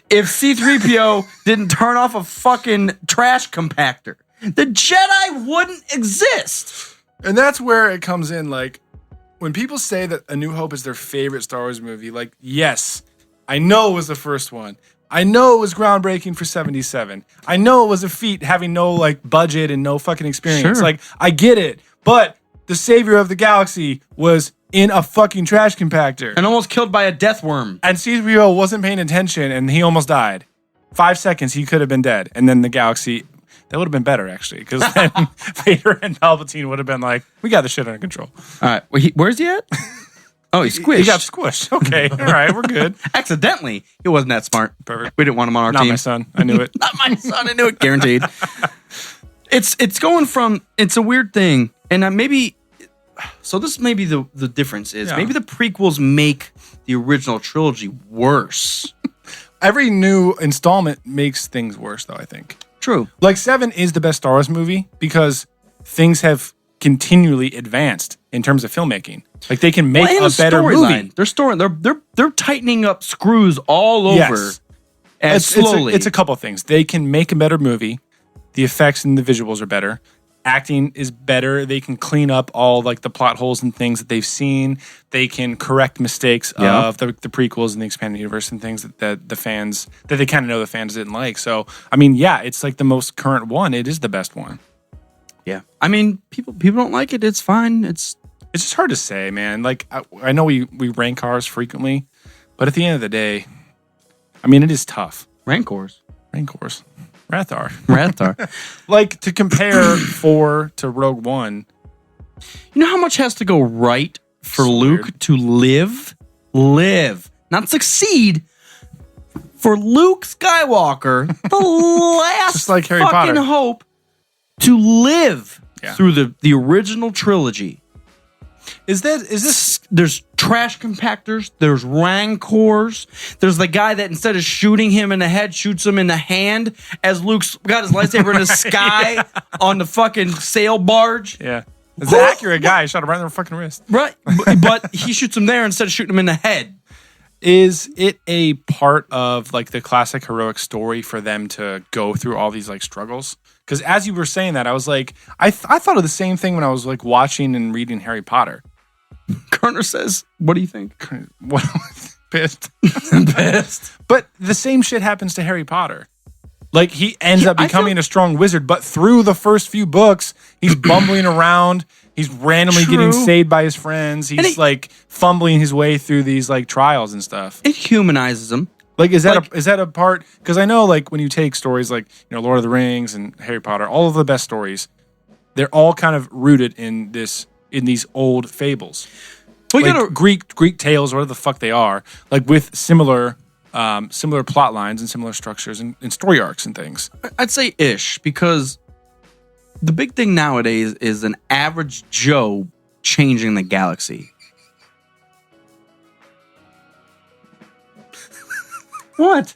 if C-3PO didn't turn off a fucking trash compactor. The Jedi wouldn't exist. And that's where it comes in. Like, when people say that A New Hope is their favorite Star Wars movie, like, yes, I know it was the first one. I know it was groundbreaking for 77. I know it was a feat having no, like, budget and no fucking experience. Sure. Like, I get it. But the savior of the galaxy was in a fucking trash compactor. And almost killed by a death worm. And C-3PO wasn't paying attention, and he almost died. 5 seconds, he could have been dead. And then the galaxy, that would have been better, actually, because then Vader and Palpatine would have been like, we got this shit under control. All right. Well, where's he at? Oh, he squished. He got squished. Okay. All right, we're good. Accidentally. He wasn't that smart. Perfect. We didn't want him on our Not team. my son. I knew it. Not my son. I knew it. Guaranteed. It's going from, it's a weird thing. And maybe, so this may be the difference is maybe the prequels make the original trilogy worse. Every new installment makes things worse, though, I think. True. Like 7 is the best Star Wars movie because things have continually advanced in terms of filmmaking. Like they can make a better movie. They're tightening up screws all over. Yes. And slowly. It's a couple things. They can make a better movie. The effects and the visuals are better. Acting is better. They can clean up all like the plot holes and things that they've seen. They can correct mistakes of the prequels and the expanded universe and things that the fans that they kind of know the fans didn't like. So I mean, yeah, it's like the most current one. It is the best one. Yeah. I mean, people don't like it. It's fine. It's just hard to say, man. Like I know we rank ours frequently, but at the end of the day, I mean, it is tough. Rancors. Rathar. Like to compare 4 to Rogue One. You know how much has to go right for Luke to live, not succeed. For Luke Skywalker, the last just like Harry fucking Potter. hope to live through the original trilogy. Is this? There's trash compactors. There's rancors. There's the guy that instead of shooting him in the head, shoots him in the hand as Luke's got his lightsaber in the sky on the fucking sail barge. Yeah. It's an accurate guy. He shot him right in the fucking wrist. Right. But he shoots him there instead of shooting him in the head. Is it a part of like the classic heroic story for them to go through all these like struggles? Because as you were saying that, I was like, I thought of the same thing when I was like watching and reading Harry Potter. Kerner says, what do you think? What? Pissed. Pissed. But the same shit happens to Harry Potter. Like he ends up becoming a strong wizard, but through the first few books, he's bumbling around. He's randomly getting saved by his friends. He's like fumbling his way through these like trials and stuff. It humanizes him. Like is that a part? Because I know like when you take stories like Lord of the Rings and Harry Potter, all of the best stories, they're all kind of rooted in these old fables. We like gotta Greek tales, whatever the fuck they are, like with similar plot lines and similar structures and story arcs and things. I'd say ish, because the big thing nowadays is an average Joe changing the galaxy. What?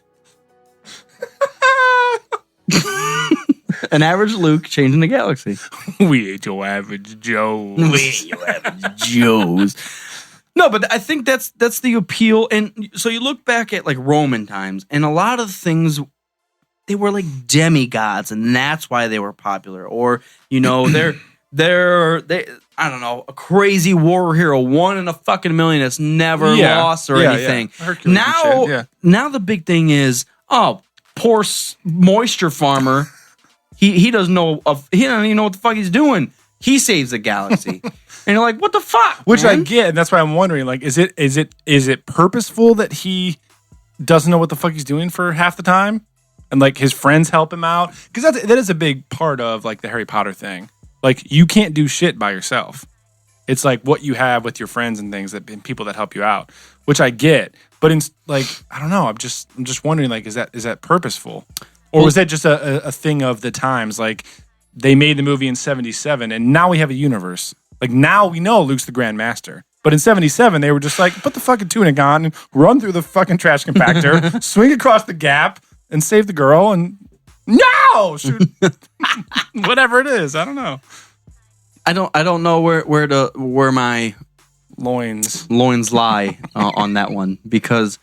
An average Luke changing the galaxy. We ain't your average Joes. We ain't your average Joes. No, but I think that's the appeal. And so you look back at like Roman times, and a lot of things, they were like demigods, and that's why they were popular. Or they're I don't know, a crazy war hero, one in a fucking million that's never lost or anything. Yeah. Now the big thing is, poor moisture farmer. He doesn't know he doesn't even know what the fuck he's doing. He saves the galaxy. And you're like, what the fuck? Which man? I get, and that's why I'm wondering, like, is it purposeful that he doesn't know what the fuck he's doing for half the time? And like his friends help him out? Because that is a big part of like the Harry Potter thing. Like you can't do shit by yourself. It's like what you have with your friends and things and people that help you out, which I get. But in like, I don't know. I'm just wondering, like, is that purposeful? Or was that just a thing of the times? Like they made the movie in 77 and now we have a universe. Like now we know Luke's the Grand Master. But in 77, they were just like, put the fucking tunic on and run through the fucking trash compactor, swing across the gap and save the girl and shoot. Whatever it is. I don't know. I don't know where loins lie on that one because,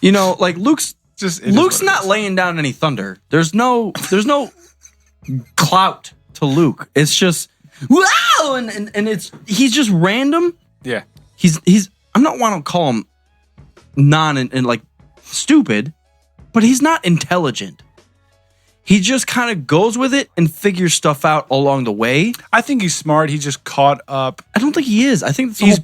like Luke's not laying down any thunder. There's no clout to Luke. It's just wow, and he's just random. Yeah, he's I'm not want to call him and like stupid, but he's not intelligent. He just kind of goes with it and figures stuff out along the way. I think he's smart. He's just caught up. I don't think he is. I think he's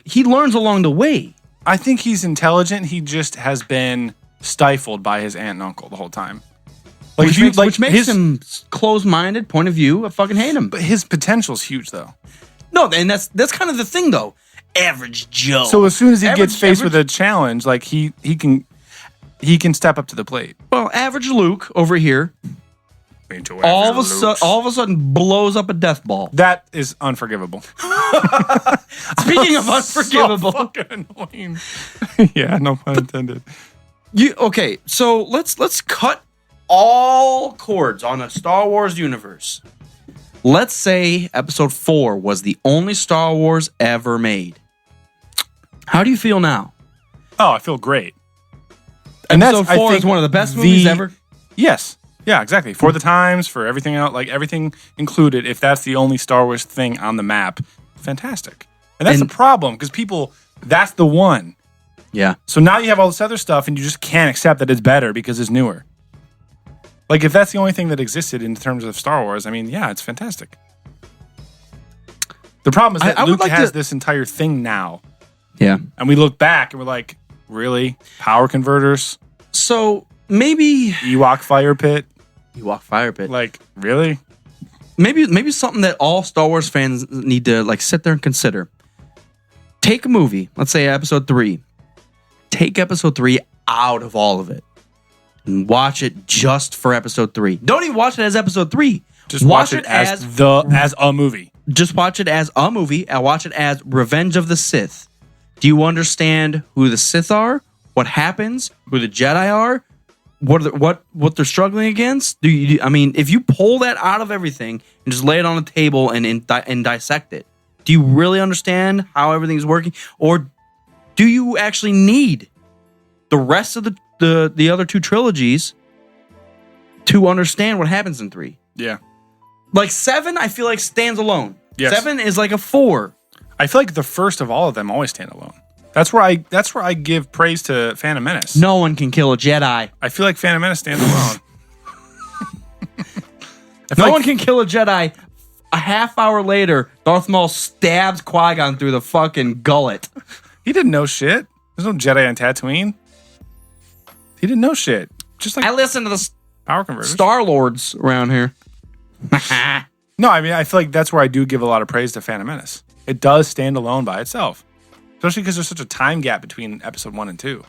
he learns along the way. I think he's intelligent. He just has been stifled by his aunt and uncle the whole time. Like Which makes him closed-minded, point of view. I fucking hate him. But his potential's huge, though. No, and that's kind of the thing, though. Average Joe. So as soon as he gets faced with a challenge, like he can step up to the plate. Well, average Luke over here, all of a sudden blows up a death ball. That is unforgivable. Speaking of unforgivable, so fucking annoying. Yeah, no pun intended. Okay, so let's cut all cords on a Star Wars universe. Let's say Episode 4 was the only Star Wars ever made. How do you feel now? Oh, I feel great. Episode 4 is one of the best movies ever? Yes. Yeah, exactly. For the times, for everything else, like everything included, if that's the only Star Wars thing on the map, fantastic. And that's the problem, because that's the one. Yeah. So now you have all this other stuff, and you just can't accept that it's better because it's newer. Like, if that's the only thing that existed in terms of Star Wars, I mean, yeah, it's fantastic. The problem is that Luke has this entire thing now. Yeah. And we look back, and we're like, really? Power converters? So, maybe... Ewok fire pit? Like, really? Maybe something that all Star Wars fans need to, like, sit there and consider. Take a movie, let's say Episode 3. Take Episode 3 out of all of it. And watch it just for Episode 3. Don't even watch it as Episode 3. Just watch it as a movie. Just watch it as a movie and watch it as Revenge of the Sith. Do you understand who the Sith are? What happens? Who the Jedi are? What they're struggling against? I mean, if you pull that out of everything and just lay it on the table and dissect it, do you really understand how everything's working? Or do you actually need the rest of the other two trilogies to understand what happens in 3? Yeah. Like 7, I feel like stands alone. Yes. 7 is like a 4. I feel like the first of all of them always stand alone. That's where I give praise to Phantom Menace. No one can kill a Jedi. I feel like Phantom Menace stands alone. No one can kill a Jedi. A half hour later, Darth Maul stabs Qui-Gon through the fucking gullet. He didn't know shit. There's no Jedi on Tatooine. He didn't know shit. Just like I listen to the power converters. Star Lords around here. No, I mean, I feel like that's where I do give a lot of praise to Phantom Menace. It does stand alone by itself. Especially because there's such a time gap between Episode 1 and 2.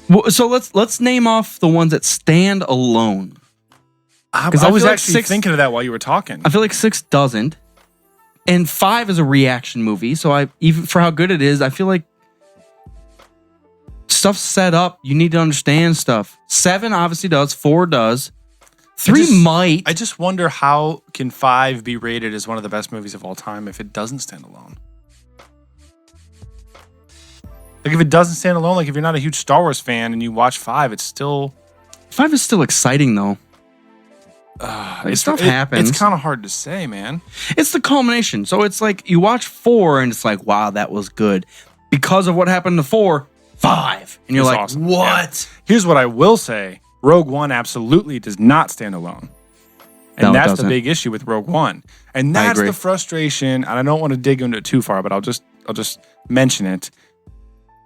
Well, so let's name off the ones that stand alone. I was actually thinking of that while you were talking. I feel like 6 doesn't. And 5 is a reaction movie. So even for how good it is, I feel like stuff's set up. You need to understand stuff. 7 obviously does. 4 does. 3 might. I just wonder how can 5 be rated as one of the best movies of all time if it doesn't stand alone? Like, if it doesn't stand alone, like if you're not a huge Star Wars fan and you watch 5, it's still... 5 is still exciting, though. Stuff happens. It's kind of hard to say, man. It's the culmination. So it's like you watch 4 and it's like, wow, that was good. Because of what happened to 4, 5. And you're like, awesome. What? Yeah. Here's what I will say. Rogue One absolutely does not stand alone. And No, it that's doesn't. the big issue with Rogue One. And I that's agree. the frustration. And I don't want to dig into it too far, but I'll just mention it.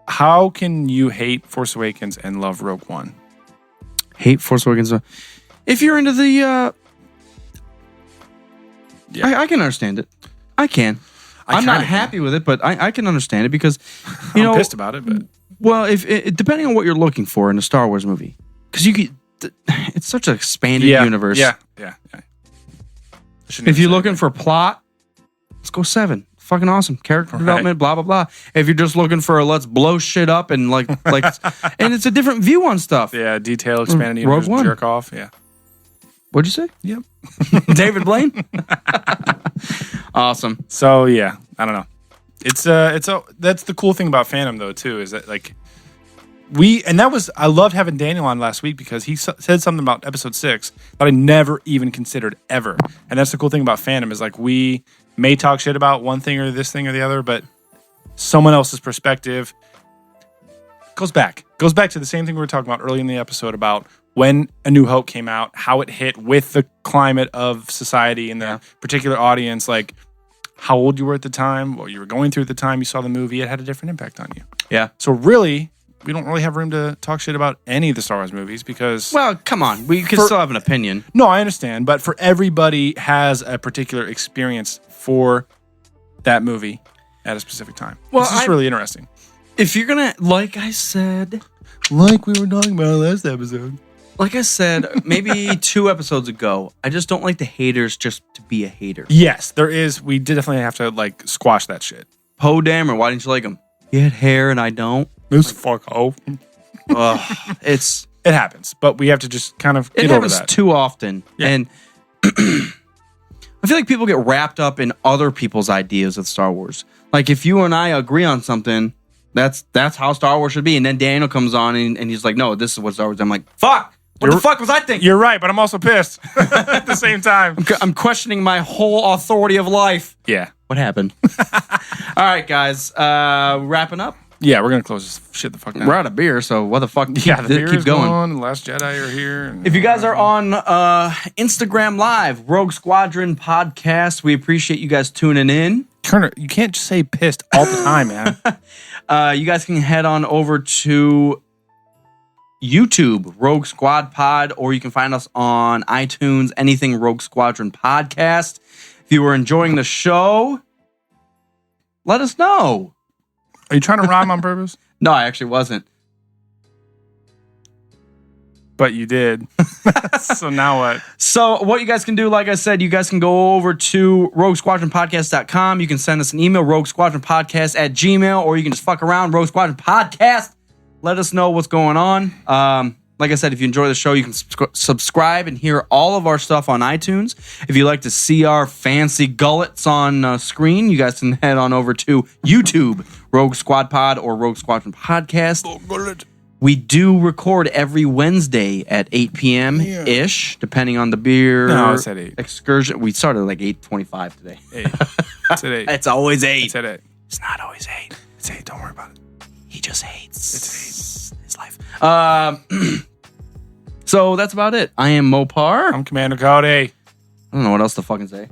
How can you hate Force Awakens and love Rogue One? Hate Force Awakens. If you're into the... Yeah. I can understand it. I can. I'm not happy with it, but I can understand it because, I'm pissed about it, but... Well, depending on what you're looking for in a Star Wars movie. Because it's such an expanded universe. Yeah. If you're looking for plot, let's go 7. Fucking awesome. Character development, blah, blah, blah. If you're just looking for let's blow shit up and like and it's a different view on stuff. Yeah, detail, expanded universe, Rogue One. jerk off, yeah. What'd you say? Yep. David Blaine? Awesome. So yeah, I don't know. It's that's the cool thing about fandom though too, is that like I loved having Daniel on last week because he said something about episode 6 that I never even considered ever. And that's the cool thing about fandom is like we may talk shit about one thing or this thing or the other, but someone else's perspective goes back to the same thing we were talking about early in the episode about when A New Hope came out, how it hit with the climate of society and the particular audience, like how old you were at the time, what you were going through at the time you saw the movie, it had a different impact on you. Yeah. So really, we don't really have room to talk shit about any of the Star Wars movies because... Well, come on. We can still have an opinion. No, I understand. But for everybody has a particular experience for that movie at a specific time. Well, It's just really interesting. If you're going to, like I said, Like we were talking about last episode. maybe 2 episodes ago, I just don't like the haters just to be a hater. Yes, there is. We did definitely have to like squash that shit. Poe Dameron, why didn't you like him? He had hair and I don't. This fuck oh. It It happens, but we have to just kind of get over happens that. too often. Yeah. And I feel like people get wrapped up in other people's ideas of Star Wars. Like if you and I agree on something, that's how Star Wars should be. And then Daniel comes on and he's like, no, this is what Star Wars. I'm like, fuck. What the fuck was I thinking? You're right, but I'm also pissed at the same time. I'm questioning my whole authority of life. Yeah. What happened? All right, guys. Wrapping up. Yeah, we're going to close this shit the fuck down. We're out of beer, so what the fuck? Yeah, the beer keep is going. gone. The Last Jedi are here. And, If you guys are on Instagram Live, Rogue Squadron Podcast, we appreciate you guys tuning in. Turner, you can't just say pissed all the time, man. You guys can head on over to YouTube, Rogue Squad Pod, or you can find us on iTunes, anything Rogue Squadron Podcast. If you were enjoying the show, let us know. Are you trying to rhyme on purpose? No, I actually wasn't. But you did. So now what? So what you guys can do, like I said, you guys can go over to roguesquadronpodcast.com. You can send us an email, roguesquadronpodcast@gmail.com, or you can just fuck around, Rogue Squadron Podcast. Let us know what's going on. Like I said, if you enjoy the show, you can subscribe and hear all of our stuff on iTunes. If you like to see our fancy gullets on screen, you guys can head on over to YouTube, Rogue Squad Pod or Rogue Squadron Podcast. We do record every Wednesday at 8 p.m.-ish, depending on the beer No, it's at 8. excursion. We started at like 8:25 today. 8. It's at 8. It's always 8. It's at 8. It's not always 8. It's 8. Don't worry about it. He just hates It's his life. So that's about it. I am Mopar. I'm Commander Cody. I don't know what else to fucking say.